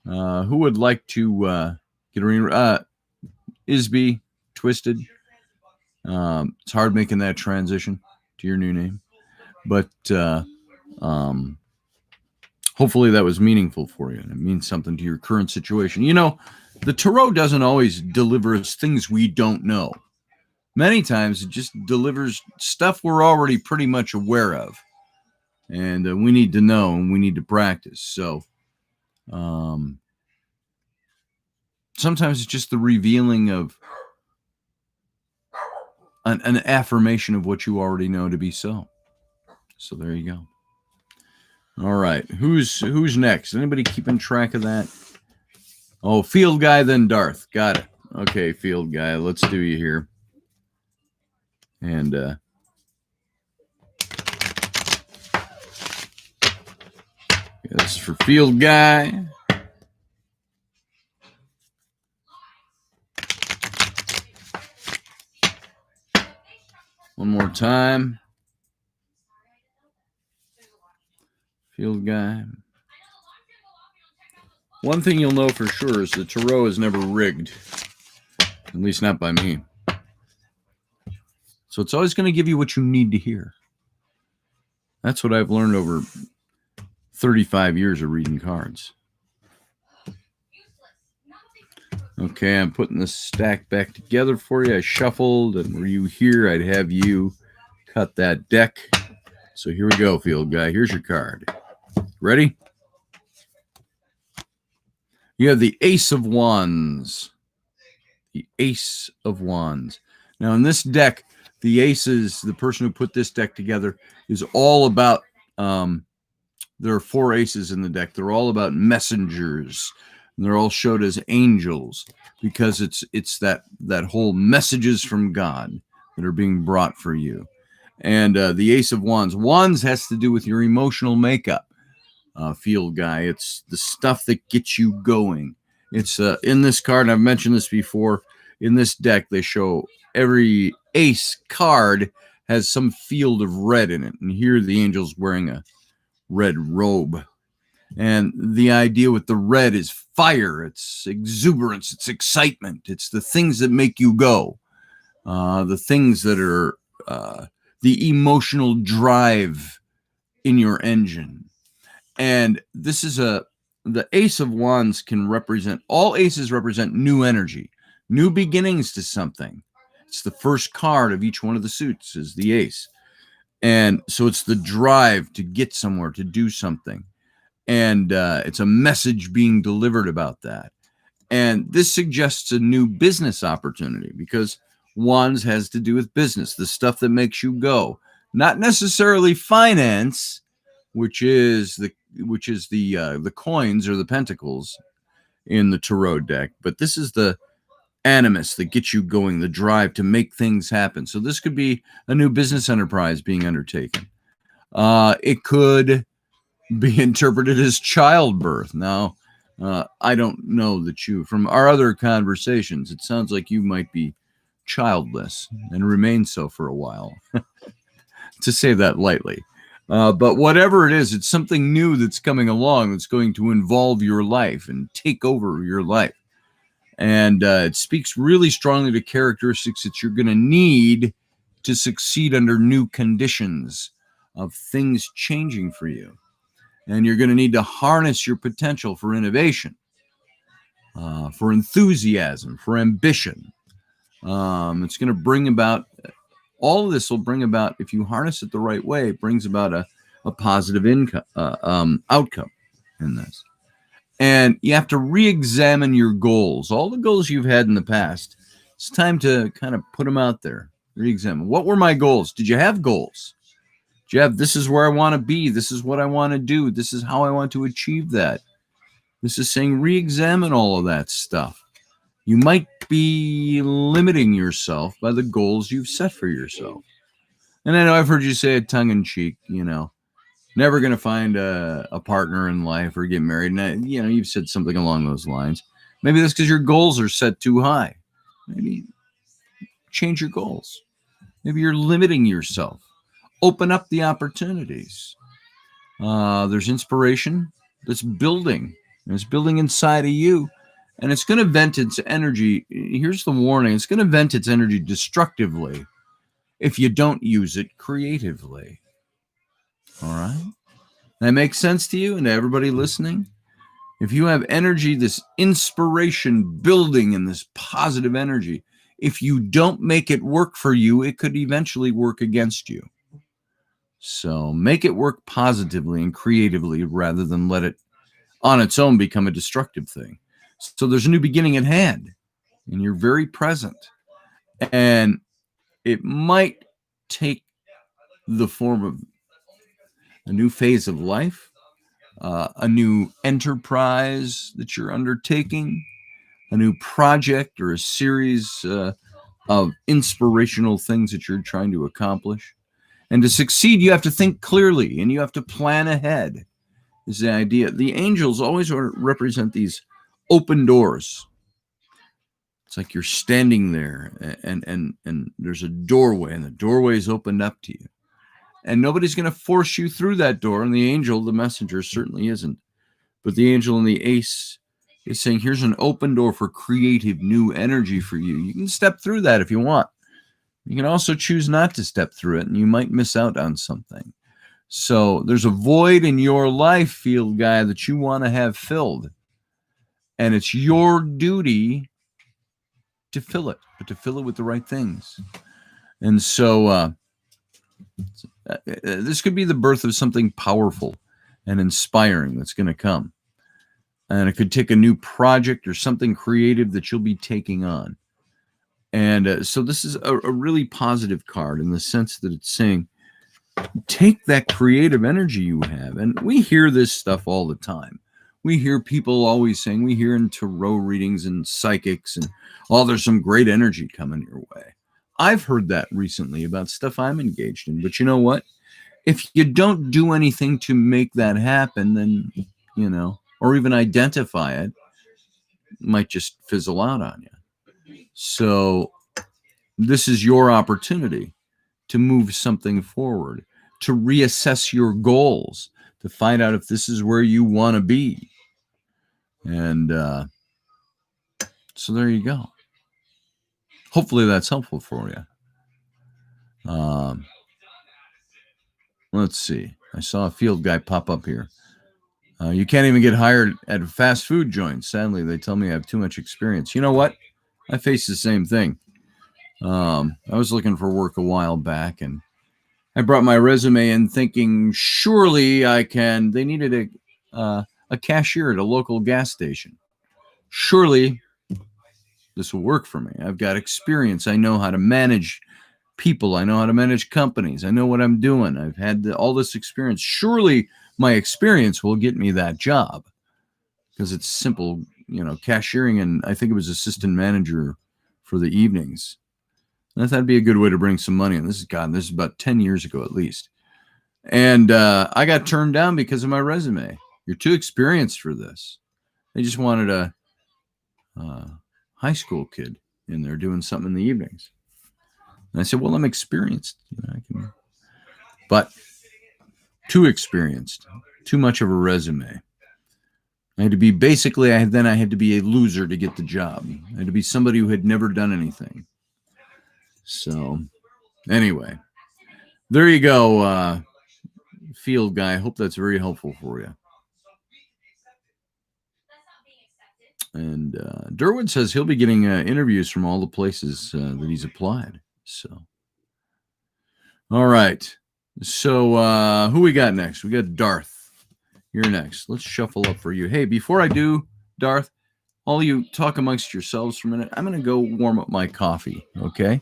Speaker 1: Who would like to get a ring? Isby Twisted. It's hard making that transition to your new name, but hopefully that was meaningful for you and it means something to your current situation. You know, the tarot doesn't always deliver us things we don't know. Many times it just delivers stuff we're already pretty much aware of, and we need to know and we need to practice. So sometimes it's just the revealing of an affirmation of what you already know to be so. So there you go. All right. Who's next? Anybody keeping track of that? Oh, Field Guy, then Darth. Got it. Okay, Field Guy. Let's do you here. And this is for Field Guy. One more time. Field Guy. One thing you'll know for sure is the tarot is never rigged. At least not by me. So it's always going to give you what you need to hear. That's what I've learned over 35 years of reading cards. Okay, I'm putting this stack back together for you. I shuffled, and were you here, I'd have you cut that deck. So here we go, Field Guy. Here's your card. Ready? You have the Ace of Wands. The Ace of Wands. Now, in this deck, the aces, the person who put this deck together, is all about, there are 4 aces in the deck. They're all about messengers. And they're all showed as angels because it's that whole messages from God that are being brought for you. And the Ace of Wands. Wands has to do with your emotional makeup, Field Guy. It's the stuff that gets you going. It's in this card, and I've mentioned this before, in this deck, they show every ace card has some field of red in it. And here the angel's wearing a red robe. And the idea with the red is fire, it's exuberance, it's excitement, it's the things that make you go, the things that are the emotional drive in your engine. And this is the Ace of Wands can represent, all aces represent new energy, new beginnings to something. It's the first card of each one of the suits is the ace. And so it's the drive to get somewhere, to do something. And it's a message being delivered about that. And this suggests a new business opportunity because Wands has to do with business, the stuff that makes you go. Not necessarily finance, which is the coins or the pentacles in the tarot deck, but this is the animus that gets you going, the drive to make things happen. So this could be a new business enterprise being undertaken. It could be interpreted as childbirth. Now, I don't know that you, from our other conversations, it sounds like you might be childless and remain so for a while, to say that lightly. But whatever it is, it's something new that's coming along that's going to involve your life and take over your life. And it speaks really strongly to characteristics that you're going to need to succeed under new conditions of things changing for you. And you're going to need to harness your potential for innovation, for enthusiasm, for ambition. It's going to bring about, all of this will bring about, if you harness it the right way, it brings about a positive outcome in this. And you have to re-examine your goals. All the goals you've had in the past, it's time to kind of put them out there, re-examine. What were my goals? Did you have goals? This is where I want to be. This is what I want to do. This is how I want to achieve that. This is saying re-examine all of that stuff. You might be limiting yourself by the goals you've set for yourself. And I know I've heard you say it tongue in cheek, never going to find a partner in life or get married. And, you've said something along those lines. Maybe that's because your goals are set too high. Maybe change your goals. Maybe you're limiting yourself. Open up the opportunities. There's inspiration that's building. It's building inside of you. And it's going to vent its energy. Here's the warning. It's going to vent its energy destructively if you don't use it creatively. All right? That makes sense to you and to everybody listening? If you have energy, this inspiration building and this positive energy, if you don't make it work for you, it could eventually work against you. So make it work positively and creatively rather than let it on its own become a destructive thing. So there's a new beginning at hand and you're very present. And it might take the form of a new phase of life, a new enterprise that you're undertaking, a new project or a series of inspirational things that you're trying to accomplish. And to succeed, you have to think clearly and you have to plan ahead, is the idea. The angels always represent these open doors. It's like you're standing there and there's a doorway and the doorway is opened up to you. And nobody's going to force you through that door. And the angel, the messenger, certainly isn't. But the angel and the ace is saying, here's an open door for creative new energy for you. You can step through that if you want. You can also choose not to step through it, and you might miss out on something. So there's a void in your life, field guy, that you want to have filled. And it's your duty to fill it, but to fill it with the right things. And so this could be the birth of something powerful and inspiring that's going to come. And it could take a new project or something creative that you'll be taking on. And so this is a really positive card in the sense that it's saying, take that creative energy you have. And we hear this stuff all the time. We hear people always saying, we hear in tarot readings and psychics and, there's some great energy coming your way. I've heard that recently about stuff I'm engaged in. But you know what? If you don't do anything to make that happen, then, or even identify it, might just fizzle out on you. So this is your opportunity to move something forward, to reassess your goals, to find out if this is where you want to be. And so there you go. Hopefully that's helpful for you. Let's see. I saw a field guy pop up here. You can't even get hired at a fast food joint. Sadly, they tell me I have too much experience. You know what? I face the same thing. I was looking for work a while back, and I brought my resume in thinking, surely I can. They needed a cashier at a local gas station. Surely this will work for me. I've got experience. I know how to manage people. I know how to manage companies. I know what I'm doing. I've had all this experience. Surely my experience will get me that job, because it's simple, cashiering, and I think it was assistant manager for the evenings. And I thought it'd be a good way to bring some money. And this is about 10 years ago at least. And I got turned down because of my resume. You're too experienced for this. They just wanted a high school kid in there doing something in the evenings. And I said, well, I'm experienced. But too experienced, too much of a resume. I had to be I had to be a loser to get the job. I had to be somebody who had never done anything. So anyway, there you go, field guy. I hope that's very helpful for you. And Durwood says he'll be getting interviews from all the places that he's applied. So, all right. So who we got next? We got Darth. You're next. Let's shuffle up for you. Hey, before I do, Darth, all you talk amongst yourselves for a minute. I'm going to go warm up my coffee, okay?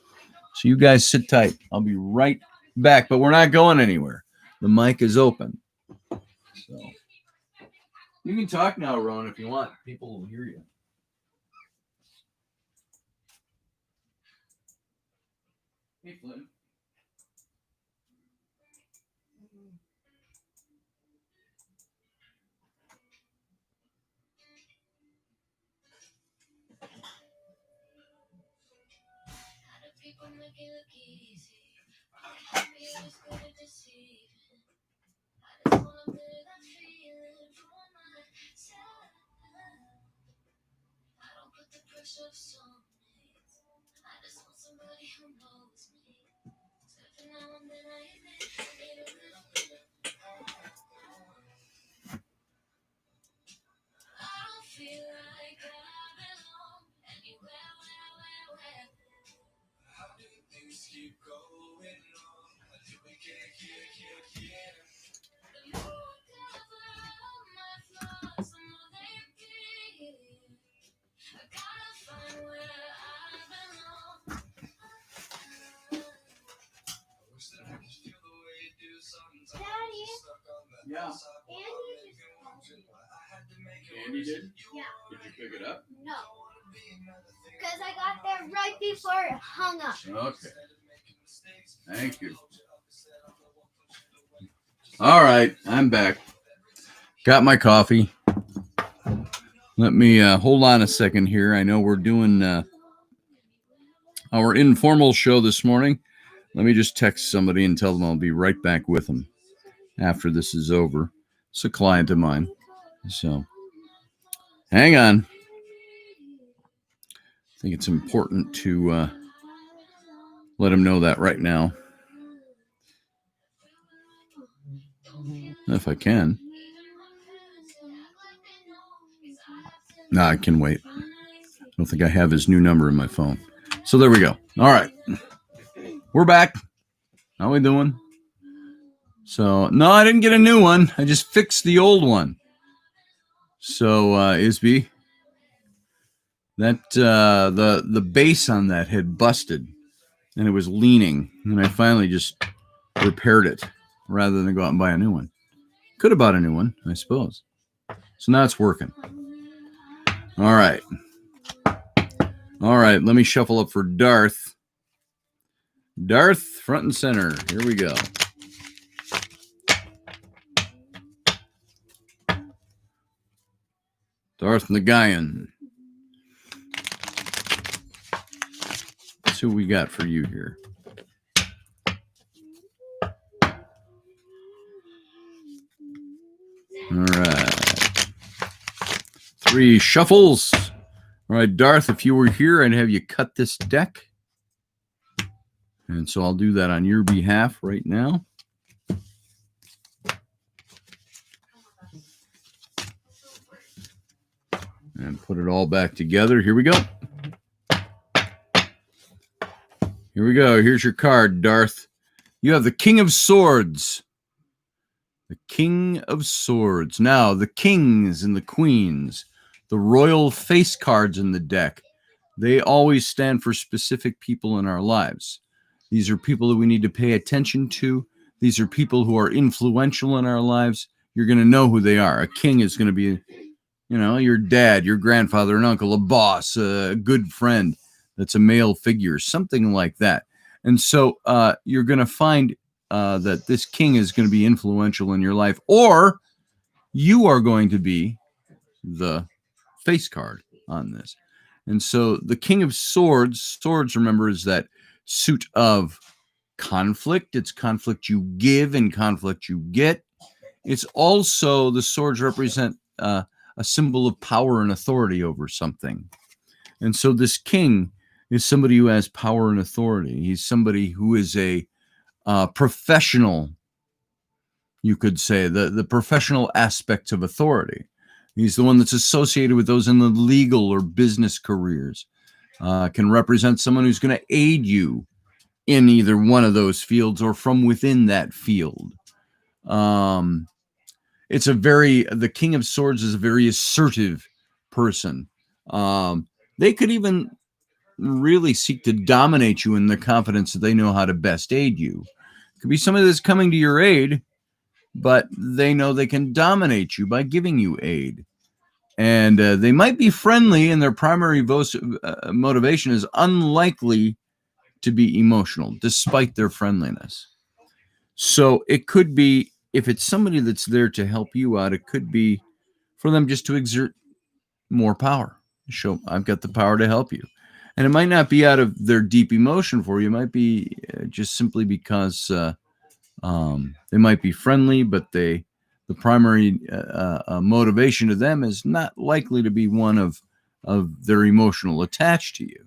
Speaker 1: So you guys sit tight. I'll be right back, but we're not going anywhere. The mic is open. So you can talk now, Ron, if you want. People will hear you. Hey, Flynn.
Speaker 3: People make it look easy. Happy is good at deceiving. I just wanna feel that feeling for myself. I don't put the pressure of soulmates. I just want somebody who knows me. So every now and then I admit I need a little bit of help. I don't feel like I belong anywhere, where. How do things keep going on? Until we can't hear. The more I cover up my flaws, the more they appear. I gotta find where I belong. I wish that I could feel the way you do sometimes. Daddy?
Speaker 1: Yeah.
Speaker 3: Andy just called me.
Speaker 1: Andy did?
Speaker 3: Yeah.
Speaker 1: Did you pick it up?
Speaker 3: No. Because I got there right before it hung up.
Speaker 1: Okay. Thank you. All right, I'm back. Got my coffee. Let me hold on a second here. I know we're doing our informal show this morning. Let me just text somebody and tell them I'll be right back with them after this is over. It's a client of mine. So hang on. I think it's important to let them know that right now. If I can. No, I can wait. I don't think I have his new number in my phone. So there we go. All right. We're back. How we doing? So, no, I didn't get a new one. I just fixed the old one. So, Isby, that the base on that had busted and it was leaning, and I finally just repaired it rather than go out and buy a new one. Could have bought a new one, I suppose. So now it's working. All right. All right, let me shuffle up for Darth. Darth, front and center. Here we go. Darth Nagayan. Let's see what we got for you here. All right. 3 shuffles. All right, Darth, if you were here, I'd have you cut this deck. And so I'll do that on your behalf right now. And put it all back together. Here we go. Here we go. Here's your card, Darth. You have the King of Swords. The King of Swords. Now, the kings and the queens, the royal face cards in the deck, they always stand for specific people in our lives. These are people that we need to pay attention to. These are people who are influential in our lives. You're going to know who they are. A king is going to be, you know, your dad, your grandfather, an uncle, a boss, a good friend that's a male figure, something like that. And so you're going to find that this king is going to be influential in your life, or you are going to be the face card on this. And so the King of Swords, remember, is that suit of conflict. It's conflict you give and conflict you get. It's also, the swords represent a symbol of power and authority over something. And so this king is somebody who has power and authority. He's somebody who is a professional, you could say, the professional aspects of authority. He's the one that's associated with those in the legal or business careers. Can represent someone who's going to aid you in either one of those fields or from within that field. The King of Swords is a very assertive person. They could even really seek to dominate you in the confidence that they know how to best aid you. It could be somebody that's coming to your aid, but they know they can dominate you by giving you aid. And they might be friendly, and their primary motivation is unlikely to be emotional despite their friendliness. So it could be, if it's somebody that's there to help you out, it could be for them just to exert more power. Show, I've got the power to help you. And it might not be out of their deep emotion for you. It might be just simply because they might be friendly, but the primary motivation to them is not likely to be one of their emotional attached to you.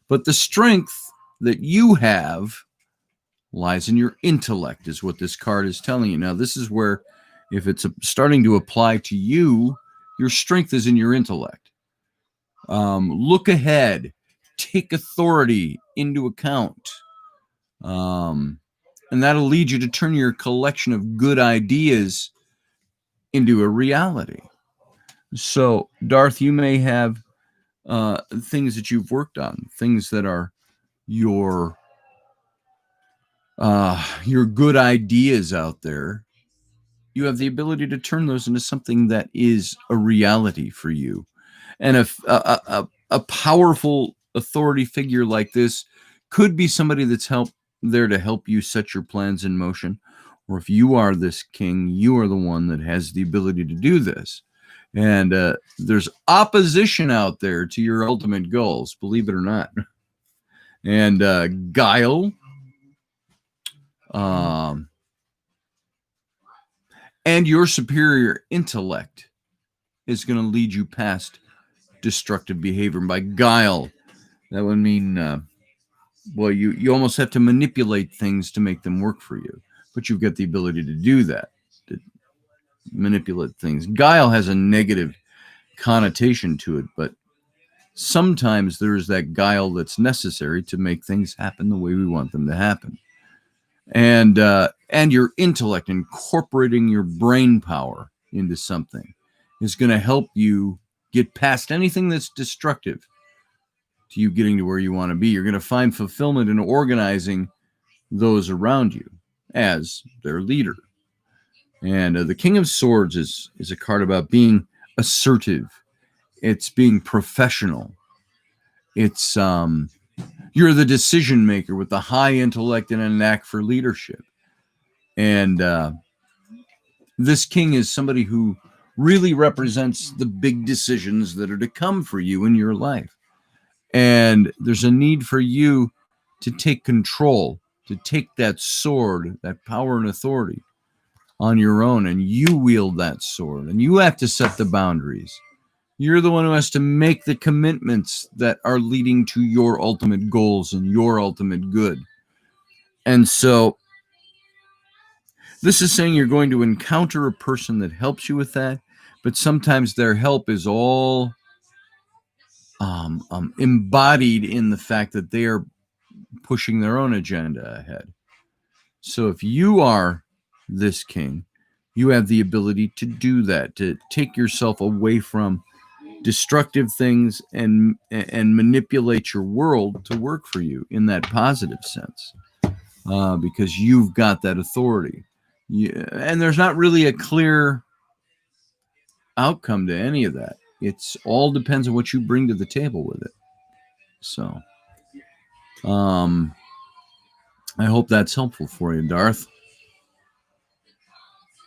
Speaker 1: But the strength that you have lies in your intellect, is what this card is telling you. Now, this is where, if it's starting to apply to you, your strength is in your intellect. Look ahead, take authority into account. And that'll lead you to turn your collection of good ideas into a reality. So, Darth, you may have things that you've worked on, things that are your good ideas out there. You have the ability to turn those into something that is a reality for you. And a powerful authority figure like this could be somebody that's there to help you set your plans in motion. Or if you are this king, you are the one that has the ability to do this. And there's opposition out there to your ultimate goals, believe it or not. And guile, and your superior intellect is going to lead you past destructive behavior. And by guile, that would mean, well, you almost have to manipulate things to make them work for you. But you've got the ability to do that, to manipulate things. Guile has a negative connotation to it, but sometimes there is that guile that's necessary to make things happen the way we want them to happen. And your intellect, incorporating your brain power into something, is going to help you get past anything that's destructive to you getting to where you want to be. You're going to find fulfillment in organizing those around you as their leader. And the King of Swords is a card about being assertive. It's being professional. It's you're the decision maker with the high intellect and a knack for leadership. And this king is somebody who really represents the big decisions that are to come for you in your life. And there's a need for you to take control, to take that sword, that power and authority on your own, and you wield that sword, and you have to set the boundaries. You're the one who has to make the commitments that are leading to your ultimate goals and your ultimate good. And so this is saying you're going to encounter a person that helps you with that, but sometimes their help is all embodied in the fact that they are pushing their own agenda ahead. So if you are this king, you have the ability to do that, to take yourself away from destructive things and manipulate your world to work for you in that positive sense, because you've got that authority. And there's not really a clear outcome to any of that. It's all depends on what you bring to the table with it. So I hope that's helpful for you, Darth.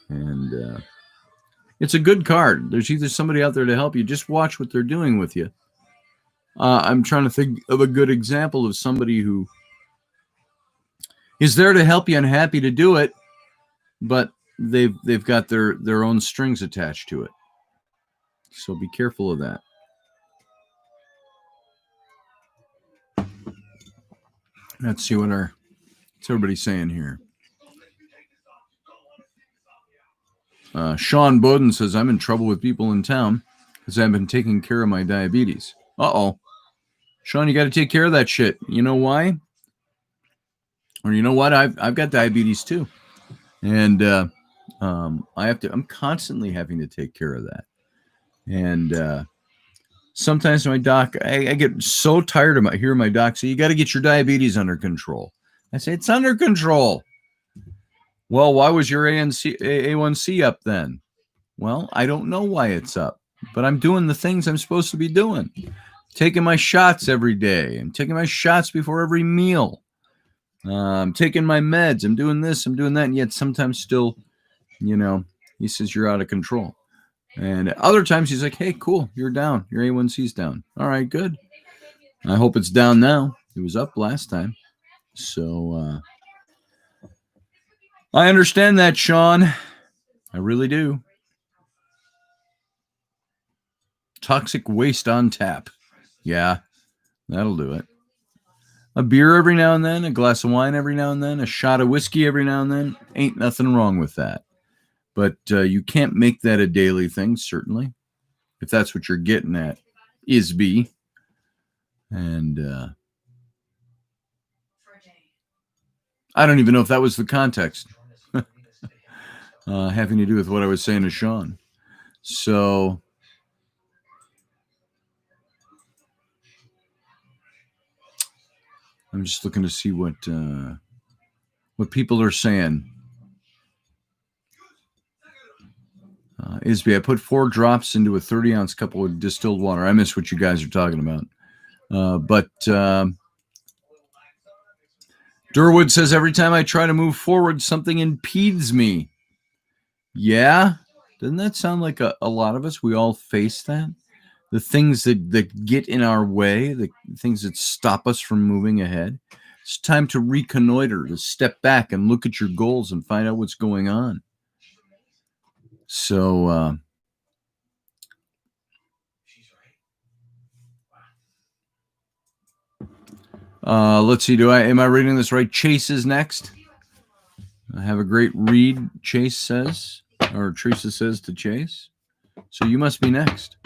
Speaker 1: And it's a good card. There's either somebody out there to help you. Just watch what they're doing with you. I'm trying to think of a good example of somebody who is there to help you and happy to do it, but they've got their own strings attached to it. So be careful of that. Let's see what's everybody saying here. Sean Bowden says, I'm in trouble with people in town because I've been taking care of my diabetes. Uh-oh. Sean, you got to take care of that shit. You know why? Or you know what? I've got diabetes too. And I'm constantly having to take care of that. And sometimes my doc, I get so tired of hearing my doc say, you got to get your diabetes under control. I say, it's under control. Well, why was your A1C up then? Well, I don't know why it's up, but I'm doing the things I'm supposed to be doing. Taking my shots every day and taking my shots before every meal. I'm taking my meds. I'm doing this. I'm doing that. And yet sometimes still, he says you're out of control. And other times he's like, hey, cool, you're down. Your A1C's down. All right, good. I hope it's down now. It was up last time. So I understand that, Sean. I really do. Toxic waste on tap. Yeah, that'll do it. A beer every now and then, a glass of wine every now and then, a shot of whiskey every now and then. Ain't nothing wrong with that. But you can't make that a daily thing, certainly, if that's what you're getting at, Isby. And I don't even know if that was the context. Having to do with what I was saying to Sean. So I'm just looking to see what people are saying. Isby, I put 4 drops into a 30-ounce cup of distilled water. I miss what you guys are talking about. But Durwood says, every time I try to move forward, something impedes me. Yeah? Doesn't that sound like a lot of us? We all face that? The things that get in our way, the things that stop us from moving ahead. It's time to reconnoiter, to step back and look at your goals and find out what's going on. So, let's see. Am I reading this right? Chase is next. I have a great read, Chase says, or Teresa says to Chase. So you must be next.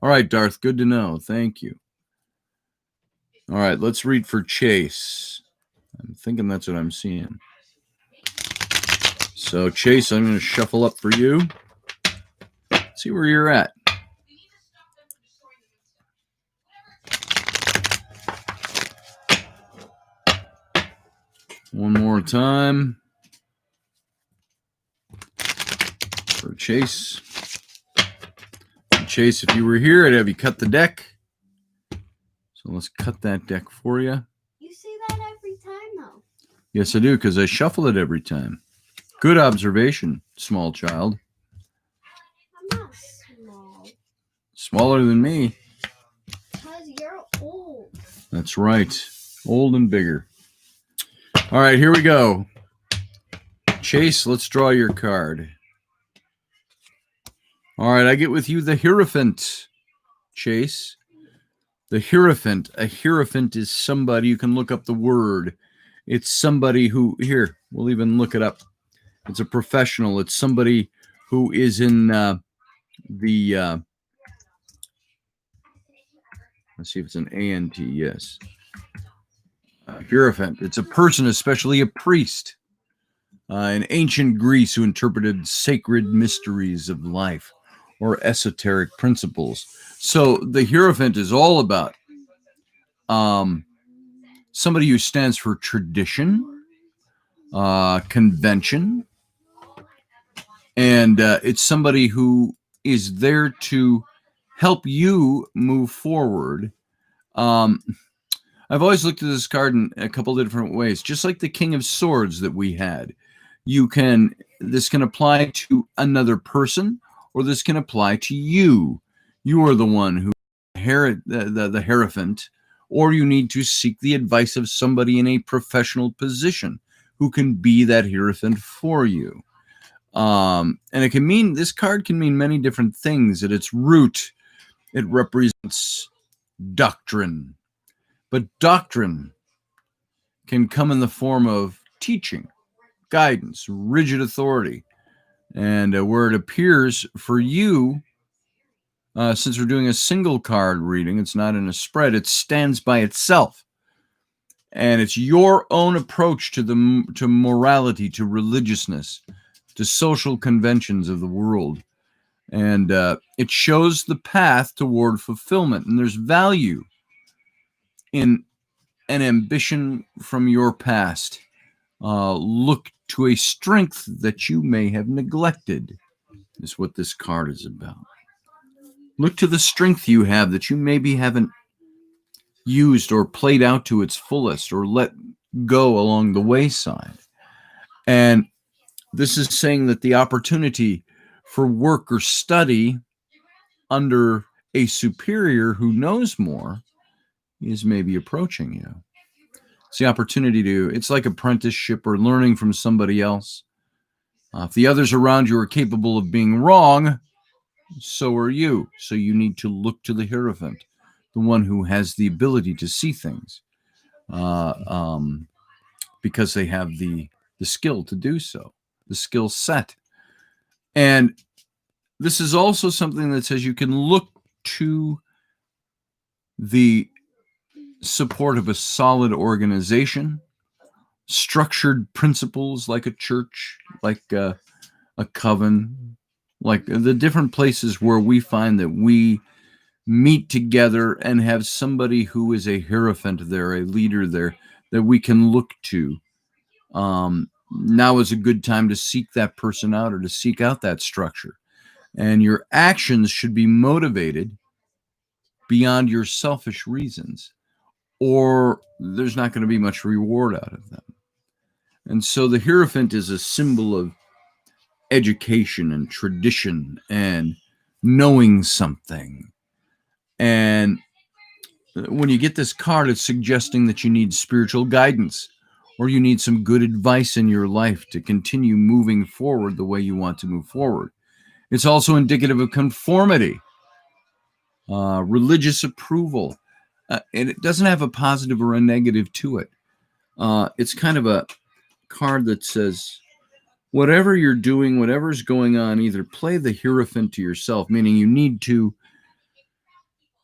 Speaker 1: All right, Darth, good to know. Thank you. All right, let's read for Chase. I'm thinking that's what I'm seeing. So, Chase, I'm going to shuffle up for you. See where you're at. One more time for Chase. Chase, if you were here, I'd have you cut the deck. So let's cut that deck for you.
Speaker 4: You say that every time, though.
Speaker 1: Yes, I do, because I shuffle it every time. Good observation, small child.
Speaker 4: I'm not small.
Speaker 1: Smaller than me.
Speaker 4: Because you're old.
Speaker 1: That's right. Old and bigger. All right, here we go. Chase, let's draw your card. All right, I get with you the Hierophant, Chase. The Hierophant. A Hierophant is somebody, you can look up the word. It's somebody who, here, we'll even look it up. It's a professional. It's somebody who is in let's see if it's an A-N-T, yes. Hierophant. It's a person, especially a priest in ancient Greece who interpreted sacred mysteries of life or esoteric principles. So the Hierophant is all about somebody who stands for tradition, convention, and it's somebody who is there to help you move forward. I've always looked at this card in a couple of different ways, just like the King of Swords that we had. This can apply to another person, or this can apply to you. You are the one who the Hierophant, or you need to seek the advice of somebody in a professional position who can be that Hierophant for you. And this card can mean many different things. At its root, it represents doctrine. But doctrine can come in the form of teaching, guidance, rigid authority. And where it appears for you, since we're doing a single card reading, it's not in a spread, it stands by itself. And it's your own approach to morality, to religiousness, to social conventions of the world. And it shows the path toward fulfillment. And there's value in an ambition from your past. Look to a strength that you may have neglected, is what this card is about. Look to the strength you have that you maybe haven't used or played out to its fullest or let go along the wayside. And this is saying that the opportunity for work or study under a superior who knows more is maybe approaching you. It's the opportunity it's like apprenticeship or learning from somebody else. If the others around you are capable of being wrong, so are you. So you need to look to the Hierophant, the one who has the ability to see things, because they have the skill to do so, the skill set. And this is also something that says you can look to the support of a solid organization, structured principles like a church, like a coven, like the different places where we find that we meet together and have somebody who is a Hierophant there, a leader there that we can look to. Now is a good time to seek that person out or to seek out that structure. And your actions should be motivated beyond your selfish reasons, or there's not going to be much reward out of them. And so the Hierophant is a symbol of education and tradition and knowing something. And when you get this card, it's suggesting that you need spiritual guidance, or you need some good advice in your life to continue moving forward the way you want to move forward. It's also indicative of conformity, religious approval, and it doesn't have a positive or a negative to it. It's kind of a card that says, whatever you're doing, whatever's going on, either play the Hierophant to yourself, meaning you need to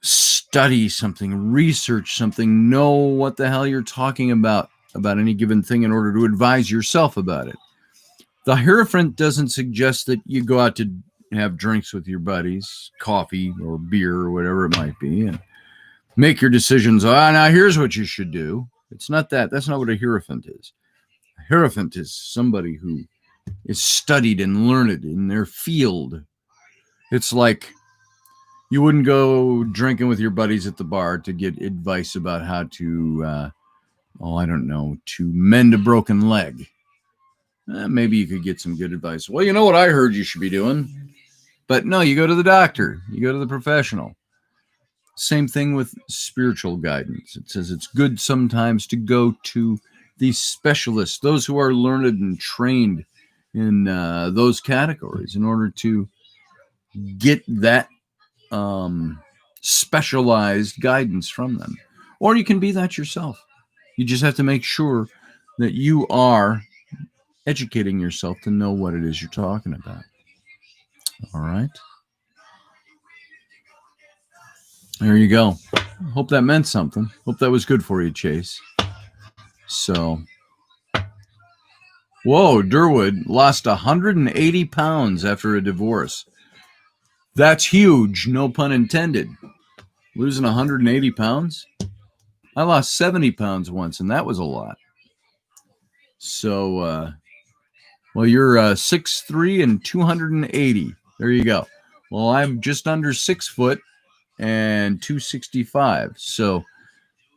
Speaker 1: study something, research something, know what the hell you're talking about any given thing in order to advise yourself about it. The Hierophant doesn't suggest that you go out to have drinks with your buddies, coffee or beer or whatever it might be, and make your decisions. Now here's what you should do. It's not that. That's not what a Hierophant is. A Hierophant is somebody who is studied and learned in their field. It's like you wouldn't go drinking with your buddies at the bar to get advice about how to, to mend a broken leg. Maybe you could get some good advice. Well, you know what I heard you should be doing? But no, you go to the doctor. You go to the professional. Same thing with spiritual guidance. It says it's good sometimes to go to these specialists, those who are learned and trained in those categories, in order to get that specialized guidance from them. Or you can be that yourself. You just have to make sure that you are educating yourself to know what it is you're talking about. All right. There you go. Hope that meant something. Hope that was good for you, Chase. So, whoa, Durwood lost 180 pounds after a divorce. That's huge, no pun intended. Losing 180 pounds? I lost 70 pounds once, and that was a lot. So, well, you're 6'3" and 280. There you go. Well, I'm just under 6 foot and 265. So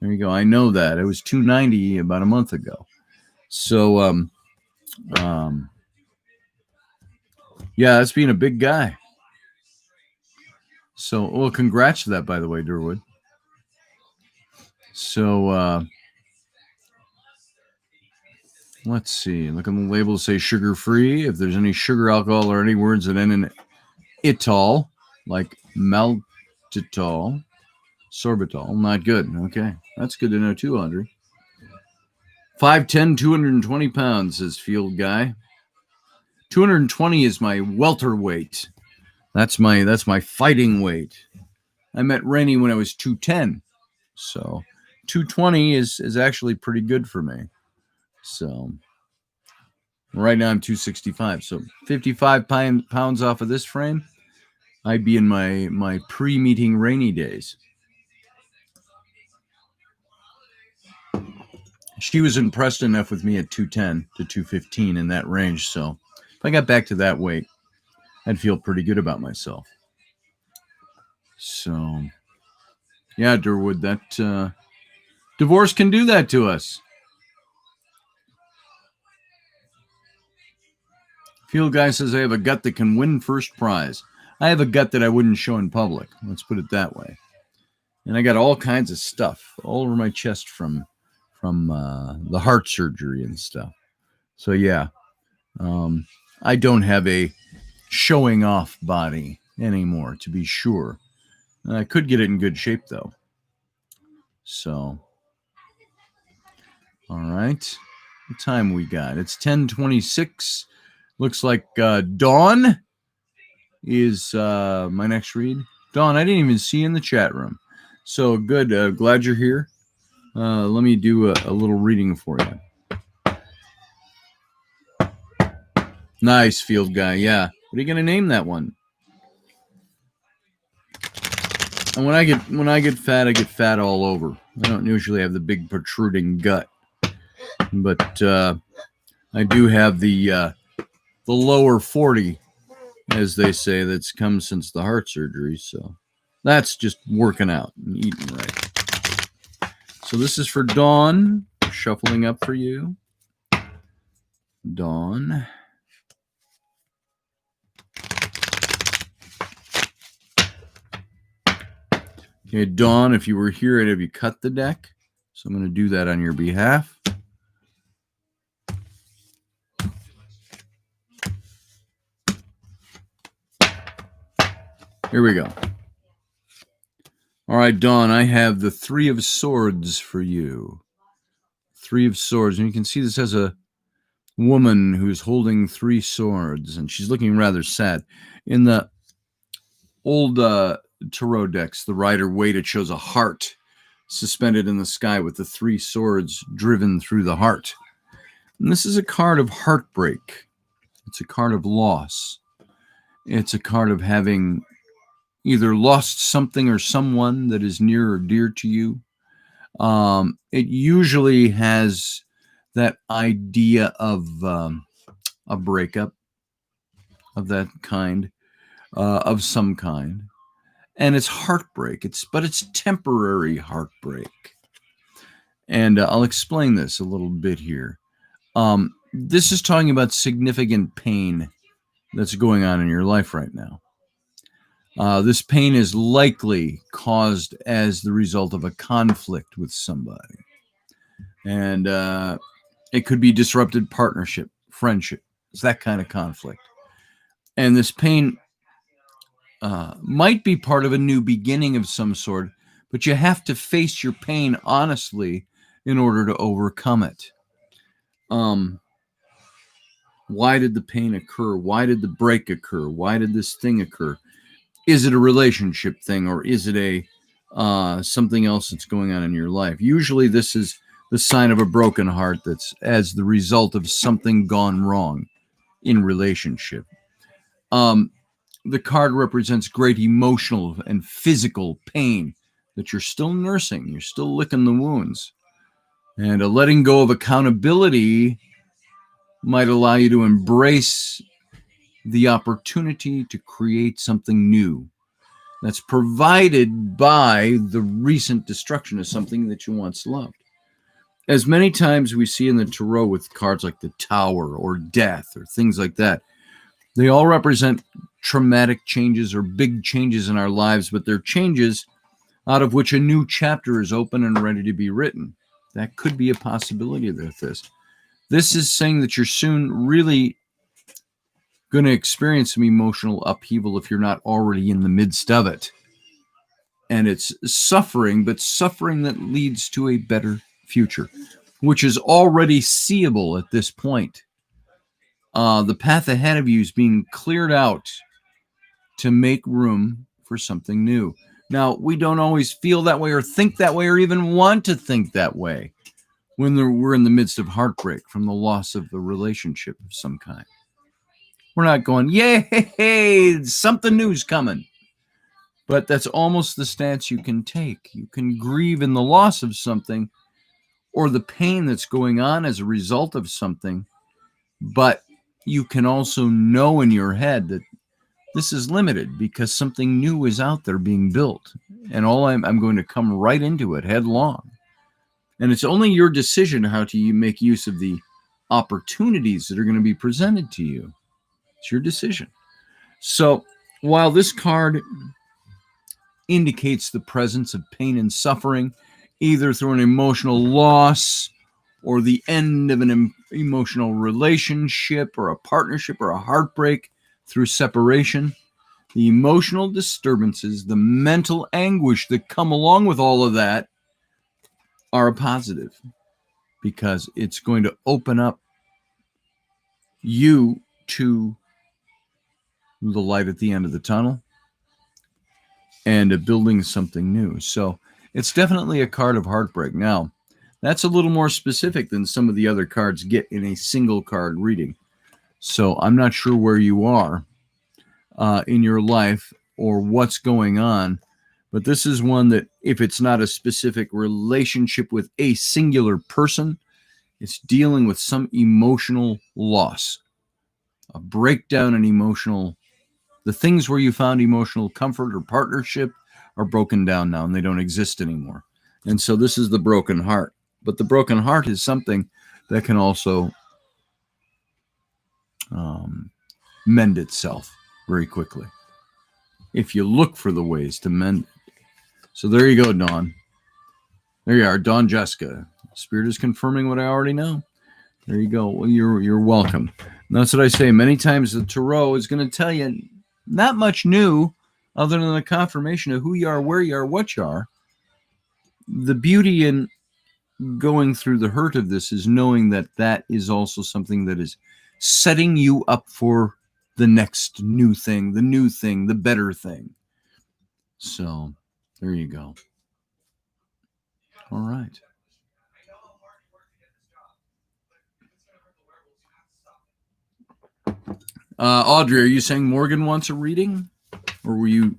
Speaker 1: there you go. I know that. It was 290 about a month ago. So, yeah, that's being a big guy. So, well, congrats to that, by the way, Durwood. So, let's see. Look on the label, say sugar-free. If there's any sugar, alcohol, or any words that end in itol, like maltitol, sorbitol, not good. Okay, that's good to know too, Audrey. 5'10", 220 pounds, says Field Guy. 220 is my welterweight. That's my fighting weight. I met Rainey when I was 210, so 220 is actually pretty good for me. So right now I'm 265. So 55 pounds off of this frame, I'd be in my pre-meeting Rainy days. She was impressed enough with me at 210 to 215 in that range. So if I got back to that weight, I'd feel pretty good about myself. So yeah, Durwood, that divorce can do that to us. Field guy says, I have a gut that can win first prize. I have a gut that I wouldn't show in public. Let's put it that way. And I got all kinds of stuff all over my chest from the heart surgery and stuff. So yeah, I don't have a showing off body anymore, to be sure. I could get it in good shape though. So, all right. What time we got? It's 10:26. Looks like Dawn is my next read. Dawn, I didn't even see you in the chat room. So good. Glad you're here. Let me do a little reading for you. Nice, field guy. Yeah. What are you going to name that one? And when I get fat, I get fat all over. I don't usually have the big protruding gut, but I do have the lower 40, as they say, that's come since the heart surgery. So that's just working out and eating right. So this is for Dawn, shuffling up for you. Dawn. Okay, Dawn, if you were here, I'd have you cut the deck. So I'm going to do that on your behalf. Here we go. All right, Dawn, I have the Three of Swords for you. Three of Swords. And you can see this has a woman who's holding three swords, and she's looking rather sad. In the old tarot decks, the Rider-Waite, shows a heart suspended in the sky with the three swords driven through the heart. And this is a card of heartbreak. It's a card of loss. It's a card of having either lost something or someone that is near or dear to you. It usually has that idea of a breakup of that kind, of some kind. And it's heartbreak. But it's temporary heartbreak. And I'll explain this a little bit here. This is talking about significant pain that's going on in your life right now. This pain is likely caused as the result of a conflict with somebody. And it could be disrupted partnership, friendship. It's that kind of conflict. And this pain might be part of a new beginning of some sort, but you have to face your pain honestly in order to overcome it. Why did the pain occur? Why did the break occur? Why did this thing occur? Is it a relationship thing, or is it a something else that's going on in your life? Usually this is the sign of a broken heart that's as the result of something gone wrong in relationship. The card represents great emotional and physical pain that you're still nursing. You're still licking the wounds. And a letting go of accountability might allow you to embrace the opportunity to create something new that's provided by the recent destruction of something that you once loved. As many times we see in the tarot with cards like the Tower or death or things like that, they all represent traumatic changes or big changes in our lives, but they're changes out of which a new chapter is open and ready to be written. That could be a possibility with this. This is saying that you're soon really going to experience some emotional upheaval if you're not already in the midst of it. And it's suffering, but suffering that leads to a better future, which is already seeable at this point. The path ahead of you is being cleared out to make room for something new. Now, we don't always feel that way or think that way or even want to think that way when we're in the midst of heartbreak from the loss of a relationship of some kind. We're not going, yay, something new's coming. But that's almost the stance you can take. You can grieve in the loss of something or the pain that's going on as a result of something, but you can also know in your head that this is limited because something new is out there being built. And I'm going to come right into it headlong. And it's only your decision how to make use of the opportunities that are going to be presented to you. It's your decision. So while this card indicates the presence of pain and suffering, either through an emotional loss or the end of an emotional relationship or a partnership or a heartbreak through separation, the emotional disturbances, the mental anguish that come along with all of that are a positive, because it's going to open up you to the light at the end of the tunnel and building something new. So it's definitely a card of heartbreak. Now, that's a little more specific than some of the other cards get in a single card reading. So I'm not sure where you are in your life or what's going on, but this is one that, if it's not a specific relationship with a singular person, it's dealing with some emotional loss, a breakdown in emotional. The things where you found emotional comfort or partnership are broken down now and they don't exist anymore. And so this is the broken heart. But the broken heart is something that can also mend itself very quickly if you look for the ways to mend it. So there you go, Dawn. There you are, Dawn Jessica. Spirit is confirming what I already know. There you go. Well, you're welcome. And that's what I say. Many times the tarot is going to tell you not much new other than a confirmation of who you are, where you are, what you are. The beauty in going through the hurt of this is knowing that that is also something that is setting you up for the next new thing, the better thing. So there you go. All right. Audrey, are you saying Morgan wants a reading? Or were you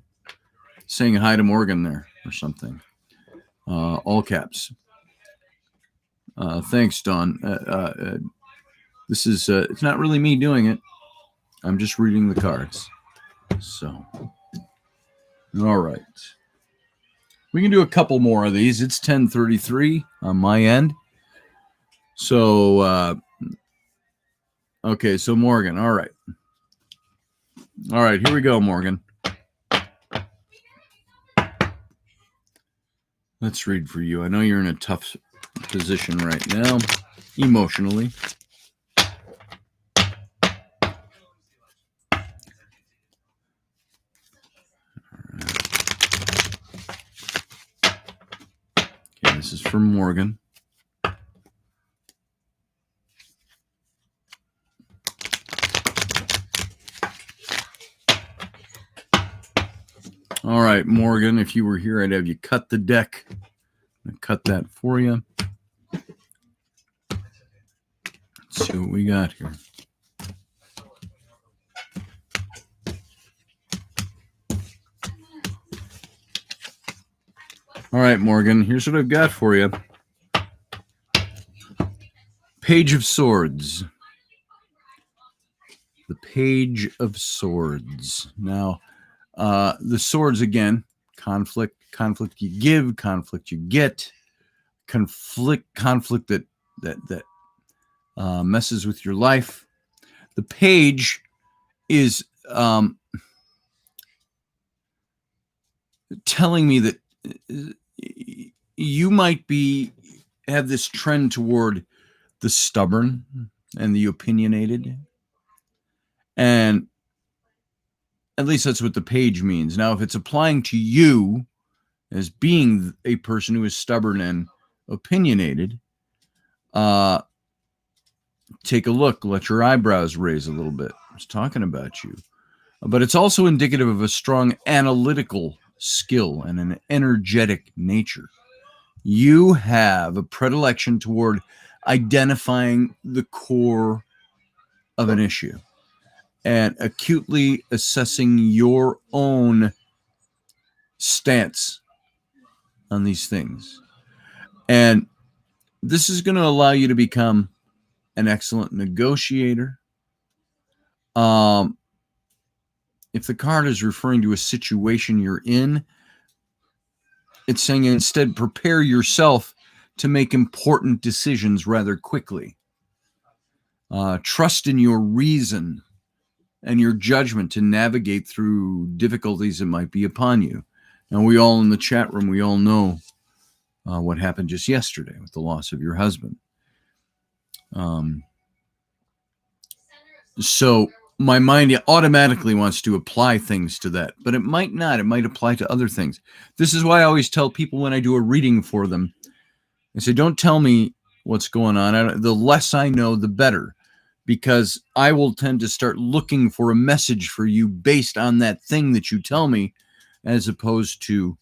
Speaker 1: saying hi to Morgan there or something? All caps. Thanks, Dawn. This is, it's not really me doing it. I'm just reading the cards. So, all right. We can do a couple more of these. It's 10:33 on my end. So, okay, so Morgan, all right. All right, here we go, Morgan. Let's read for you. I know you're in a tough position right now, emotionally. Okay, this is from Morgan. All right, Morgan, if you were here, I'd have you cut the deck. I'll cut that for you. Let's see what we got here. All right, Morgan, here's what I've got for you. Page of Swords. The Page of Swords. Now, the swords, again, conflict you give, conflict you get, conflict that messes with your life. The page is telling me that you might have this trend toward the stubborn and the opinionated, and at least that's what the page means. Now, if it's applying to you as being a person who is stubborn and opinionated, take a look. Let your eyebrows raise a little bit. I was talking about you. But it's also indicative of a strong analytical skill and an energetic nature. You have a predilection toward identifying the core of an issue and acutely assessing your own stance on these things. And this is going to allow you to become an excellent negotiator. If the card is referring to a situation you're in, it's saying instead prepare yourself to make important decisions rather quickly. Trust in your reason and your judgment to navigate through difficulties that might be upon you. And we all in the chat room, we all know what happened just yesterday with the loss of your husband. So my mind automatically wants to apply things to that, but it might not. It might apply to other things. This is why I always tell people when I do a reading for them, I say, don't tell me what's going on. The less I know, the better, because I will tend to start looking for a message for you based on that thing that you tell me, as opposed to,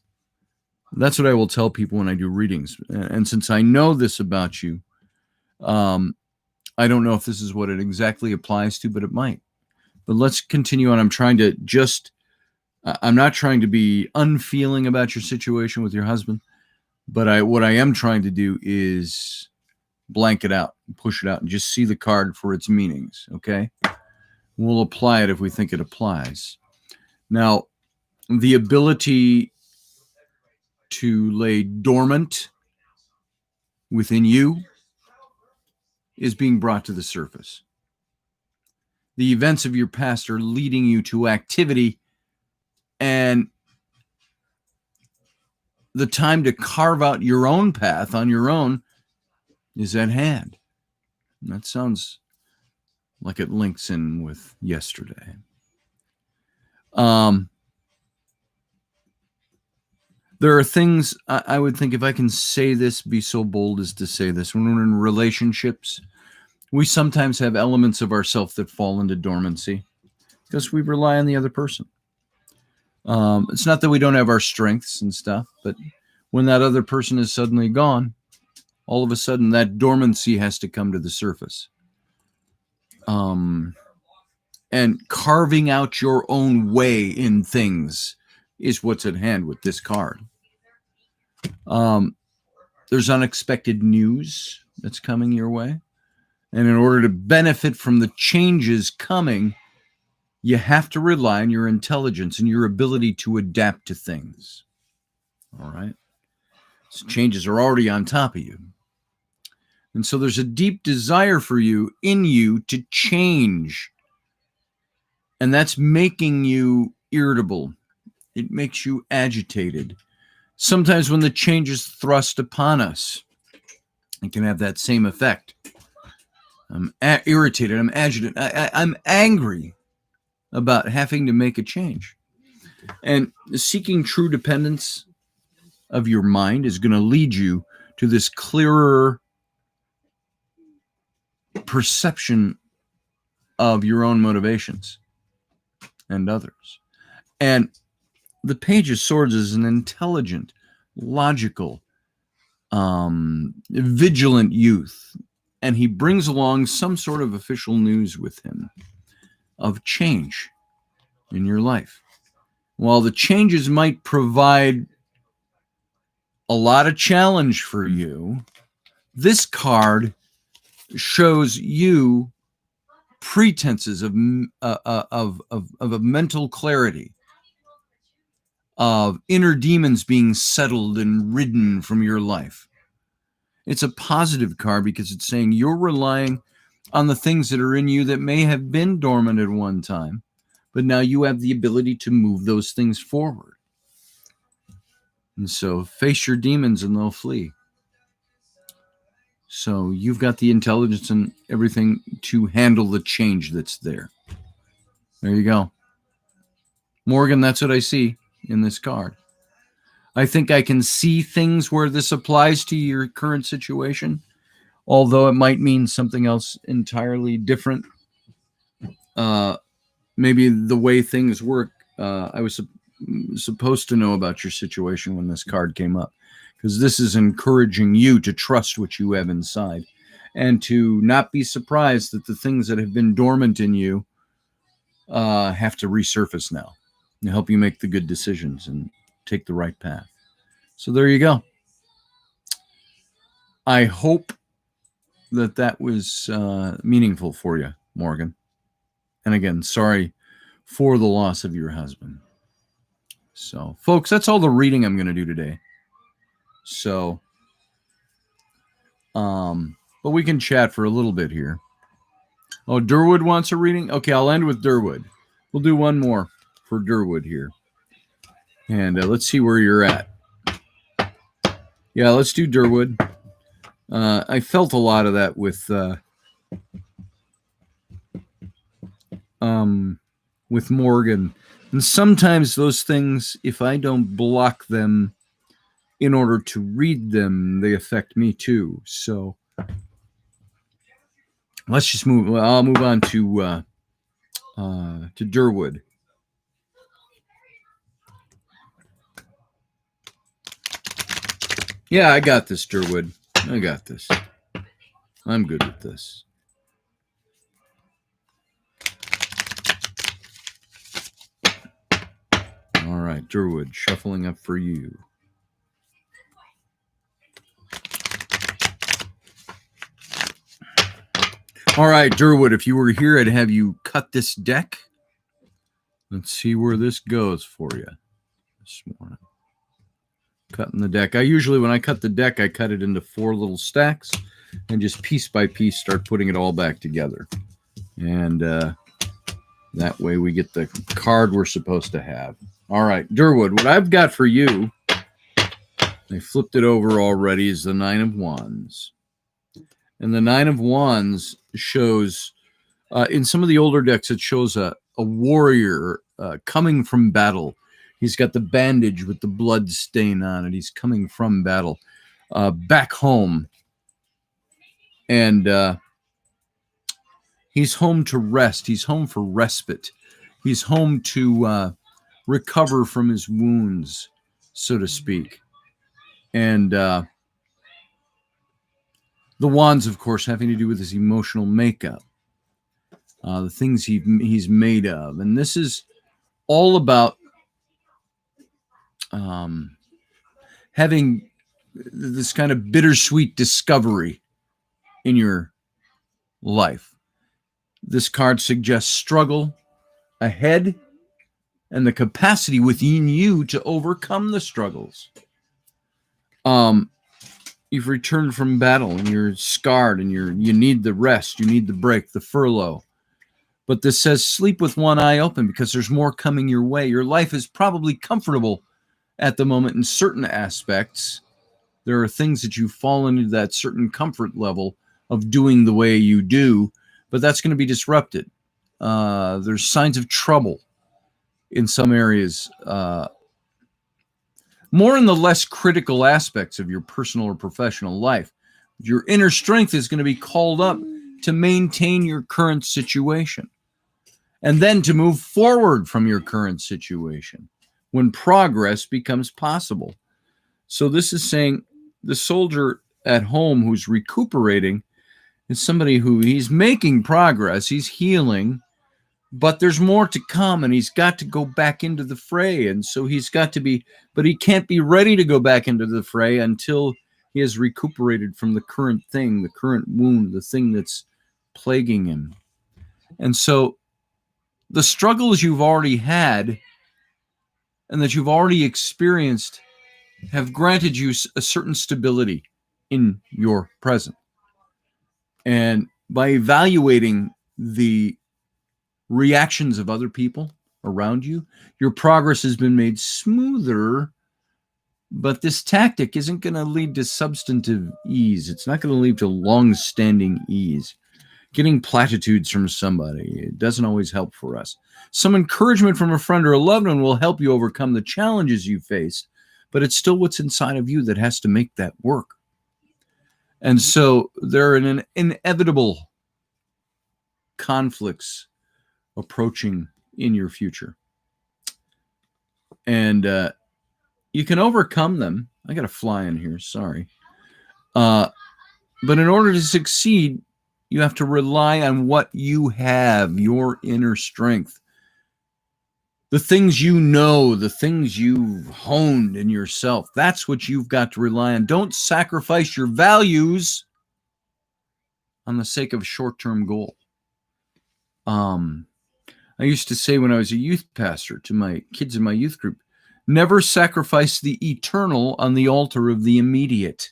Speaker 1: that's what I will tell people when I do readings. And since I know this about you, I don't know if this is what it exactly applies to, but it might. But let's continue on. I'm not trying to be unfeeling about your situation with your husband, but what I am trying to do is blank it out, push it out, and just see the card for its meanings, okay? We'll apply it if we think it applies. Now, the ability to lay dormant within you is being brought to the surface. The events of your past are leading you to activity, and the time to carve out your own path on your own is at hand. And that sounds like it links in with yesterday. There are things I would think, if I can say this, be so bold as to say this, when we're in relationships, we sometimes have elements of ourselves that fall into dormancy because we rely on the other person. It's not that we don't have our strengths and stuff, but when that other person is suddenly gone, all of a sudden that dormancy has to come to the surface. And carving out your own way in things is what's at hand with this card. There's unexpected news that's coming your way. And in order to benefit from the changes coming, you have to rely on your intelligence and your ability to adapt to things. All right? So changes are already on top of you. And so there's a deep desire for you in you to change. And that's making you irritable. It makes you agitated. Sometimes when the change is thrust upon us, it can have that same effect. I'm irritated. I'm agitated. I'm angry about having to make a change. And seeking true dependence of your mind is going to lead you to this clearer perception of your own motivations and others. And the Page of Swords is an intelligent, logical, vigilant youth. And he brings along some sort of official news with him of change in your life. While the changes might provide a lot of challenge for you, this card shows you pretenses of a mental clarity, of inner demons being settled and ridden from your life. It's a positive card because it's saying you're relying on the things that are in you that may have been dormant at one time, but now you have the ability to move those things forward. And so face your demons and they'll flee. So you've got the intelligence and everything to handle the change that's there. There you go. Morgan, that's what I see in this card. I think I can see things where this applies to your current situation, although it might mean something else entirely different. Maybe the way things work, I was supposed to know about your situation when this card came up, because this is encouraging you to trust what you have inside and to not be surprised that the things that have been dormant in you have to resurface now and help you make the good decisions and take the right path. So there you go. I hope that was meaningful for you, Morgan. And again, sorry for the loss of your husband. So, folks, that's all the reading I'm going to do today. So, but we can chat for a little bit here. Oh, Durwood wants a reading? Okay, I'll end with Durwood. We'll do one more for Durwood here. And let's see where you're at. Yeah, let's do Durwood. I felt a lot of that with Morgan. And sometimes those things, if I don't block them in order to read them, they affect me too. So let's just move. I'll move on to Durwood. Yeah, I got this, Durwood. I got this. I'm good with this. All right, Durwood, shuffling up for you. All right, Durwood, if you were here, I'd have you cut this deck. Let's see where this goes for you this morning. Cutting the deck. I usually, when I cut the deck, I cut it into 4 little stacks and just piece by piece start putting it all back together. And that way we get the card we're supposed to have. All right, Durwood, what I've got for you, I flipped it over already, is the 9 of Wands. And the 9 of Wands shows, in some of the older decks, it shows a warrior coming from battle. He's got the bandage with the blood stain on it. He's coming from battle back home. And he's home to rest. He's home for respite. He's home to recover from his wounds, so to speak. And the wands, of course, having to do with his emotional makeup, the things he's made of. And this is all about having this kind of bittersweet discovery in your life. This card suggests struggle ahead and the capacity within you to overcome the struggles. You've returned from battle and you're scarred and you need the rest, you need the break, the furlough. But this says sleep with one eye open because there's more coming your way. Your life is probably comfortable at the moment in certain aspects. There are things that you fall into that certain comfort level of doing the way you do, but that's going to be disrupted. There's signs of trouble in some areas, more in the less critical aspects of your personal or professional life. Your inner strength is going to be called up to maintain your current situation and then to move forward from your current situation when progress becomes possible. So this is saying the soldier at home who's recuperating is somebody who he's making progress, he's healing, but there's more to come and he's got to go back into the fray. And so he's got to be, but he can't be ready to go back into the fray until he has recuperated from the current thing, the current wound, the thing that's plaguing him. And so the struggles you've already had and that you've already experienced have granted you a certain stability in your present. And by evaluating the reactions of other people around you, your progress has been made smoother. But this tactic isn't going to lead to substantive ease. It's not going to lead to long-standing ease. Getting platitudes from somebody, it doesn't always help for us. Some encouragement from a friend or a loved one will help you overcome the challenges you face, but it's still what's inside of you that has to make that work. And so there are an inevitable conflicts approaching in your future. And you can overcome them. I got a fly in here, sorry. But in order to succeed, you have to rely on what you have, your inner strength. The things you know, the things you've honed in yourself, that's what you've got to rely on. Don't sacrifice your values on the sake of a short-term goal. I used to say when I was a youth pastor to my kids in my youth group, never sacrifice the eternal on the altar of the immediate.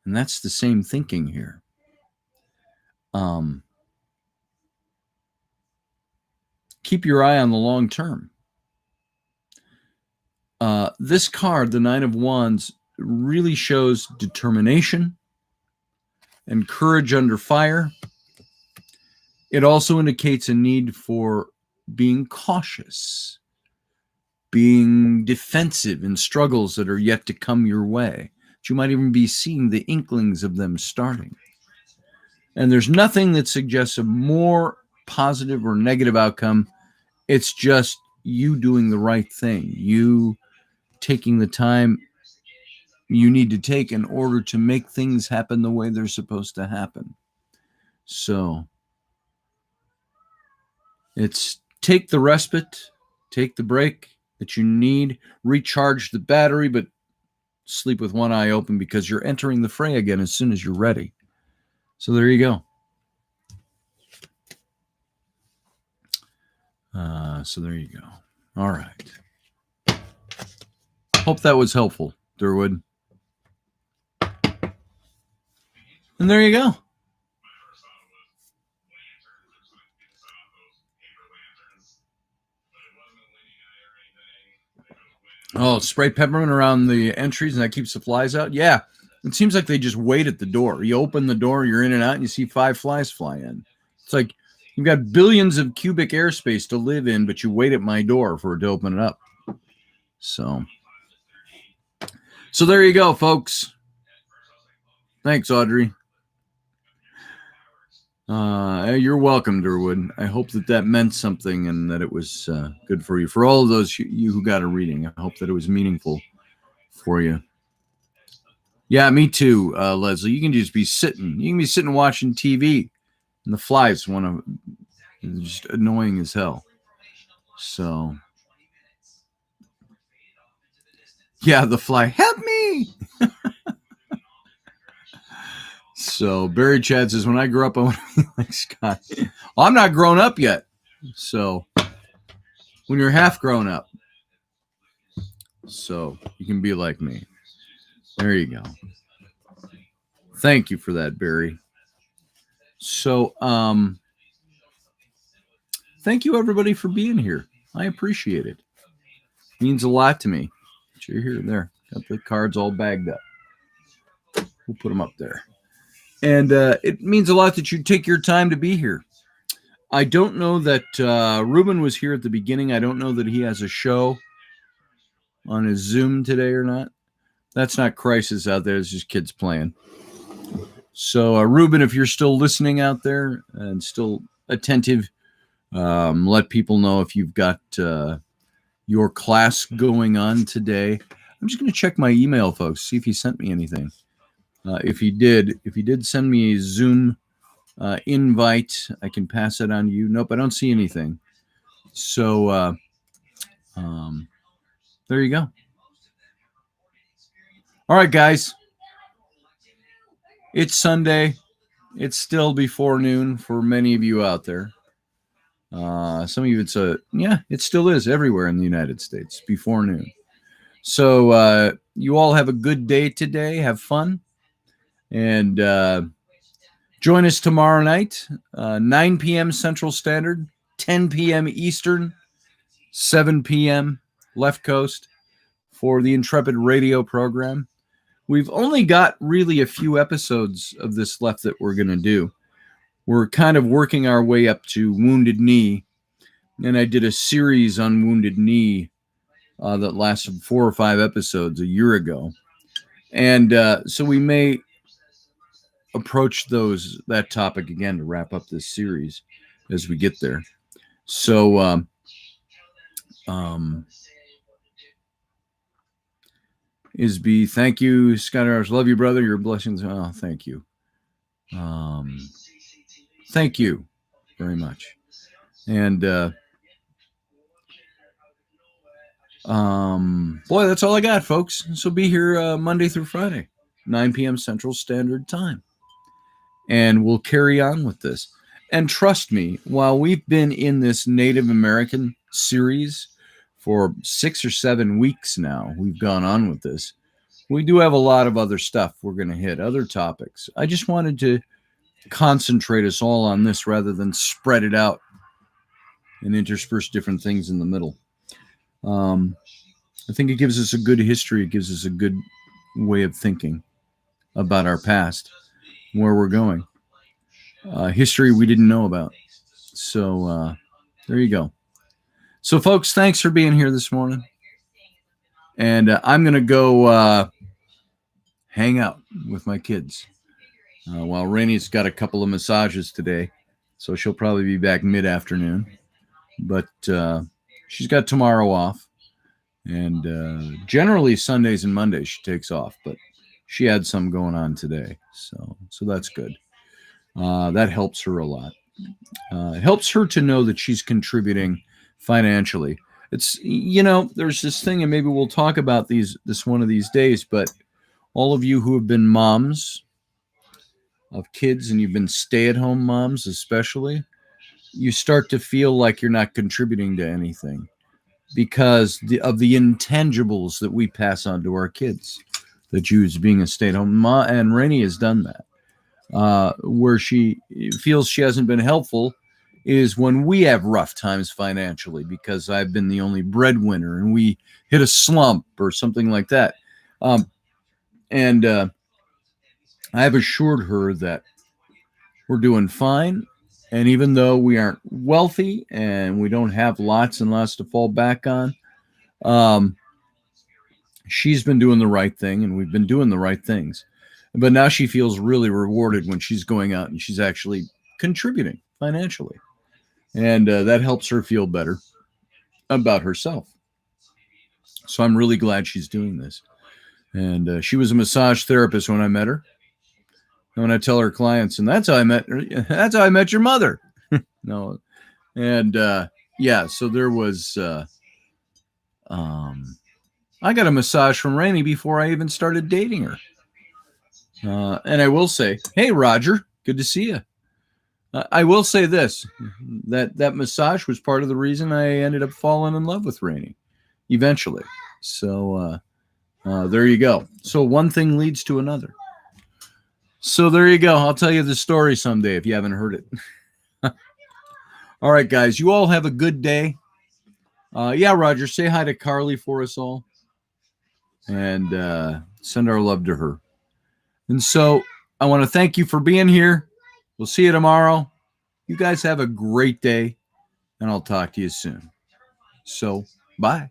Speaker 1: And that's the same thinking here. keep your eye on the long term. This card, the Nine of Wands, really shows determination and courage under fire. It also indicates a need for being cautious, being defensive in struggles that are yet to come your way. You might even be seeing the inklings of them starting. And there's nothing that suggests a more positive or negative outcome. It's just you doing the right thing, you taking the time you need to take in order to make things happen the way they're supposed to happen. So it's take the respite, take the break that you need, recharge the battery, but sleep with one eye open because you're entering the fray again as soon as you're ready. So there you go. So there you go. All right. Hope that was helpful, Durwood. And there you go. Oh, spray peppermint around the entries and that keeps the flies out? Yeah. It seems like they just wait at the door. You open the door, you're in and out, and you see 5 flies fly in. It's like you've got billions of cubic airspace to live in, but you wait at my door for it to open it up. So there you go, folks. Thanks, Audrey. You're welcome, Durwood. I hope that meant something and that it was good for you. For all of those you who got a reading, I hope that it was meaningful for you. Yeah, me too, Leslie. You can just be sitting. You can be sitting watching TV, and the flies want to just annoying as hell. So, yeah, the fly, help me. So Barry Chad says, when I grow up, I want to be like Scott. Well, I'm not grown up yet. So when you're half grown up, so you can be like me. There you go. Thank you for that, Barry. So thank you, everybody, for being here. I appreciate it. It means a lot to me that you're here. There. Got the cards all bagged up. We'll put them up there. And it means a lot that you take your time to be here. I don't know that Ruben was here at the beginning. I don't know that he has a show on his Zoom today or not. That's not Crisis out there. It's just kids playing. So, Ruben, if you're still listening out there and still attentive, let people know if you've got your class going on today. I'm just going to check my email, folks, see if he sent me anything. If he did send me a Zoom invite, I can pass it on to you. Nope, I don't see anything. So there you go. All right, guys. It's Sunday. It's still before noon for many of you out there. Some of you, it still is everywhere in the United States before noon. So you all have a good day today. Have fun. And join us tomorrow night, 9 p.m. Central Standard, 10 p.m. Eastern, 7 p.m. Left Coast for the Intrepid Radio program. We've only got really a few episodes of this left that we're going to do. We're kind of working our way up to Wounded Knee, and I did a series on Wounded Knee that lasted 4 or 5 episodes a year ago. And so we may approach that topic again to wrap up this series as we get there. So Isby, thank you. Scott Harris, love you, brother. Your blessings. Oh, thank you. Thank you very much. And boy, that's all I got, folks. So be here Monday through Friday, 9 p.m. Central Standard Time. And we'll carry on with this. And trust me, while we've been in this Native American series for 6 or 7 weeks now, we've gone on with this. We do have a lot of other stuff we're going to hit, other topics. I just wanted to concentrate us all on this rather than spread it out and intersperse different things in the middle. I think it gives us a good history. It gives us a good way of thinking about our past, where we're going. History we didn't know about. So there you go. So, folks, thanks for being here this morning. And I'm going to go hang out with my kids while Rainey's got a couple of massages today. So she'll probably be back mid-afternoon. But she's got tomorrow off. And generally Sundays and Mondays she takes off. But she had some going on today. So that's good. That helps her a lot. It helps her to know that she's contributing financially. It's, there's this thing, and maybe we'll talk about this one of these days, but all of you who have been moms of kids, and you've been stay-at-home moms especially, you start to feel like you're not contributing to anything because of the intangibles that we pass on to our kids that use being a stay-at-home mom. And Rainey has done that. Where she feels she hasn't been helpful is when we have rough times financially because I've been the only breadwinner and we hit a slump or something like that. And I have assured her that we're doing fine. And even though we aren't wealthy and we don't have lots and lots to fall back on, she's been doing the right thing and we've been doing the right things. But now she feels really rewarded when she's going out and she's actually contributing financially. And that helps her feel better about herself. So I'm really glad she's doing this. And she was a massage therapist when I met her. And when I tell her clients, and that's how I met your mother. No. And so there was, I got a massage from Rainey before I even started dating her. And I will say, hey, Roger, good to see you. I will say this, that massage was part of the reason I ended up falling in love with Rainey eventually. So there you go. So one thing leads to another. So there you go. I'll tell you the story someday if you haven't heard it. All right, guys, you all have a good day. Roger, say hi to Carly for us all. And send our love to her. And so I want to thank you for being here. We'll see you tomorrow. You guys have a great day, and I'll talk to you soon. So, bye.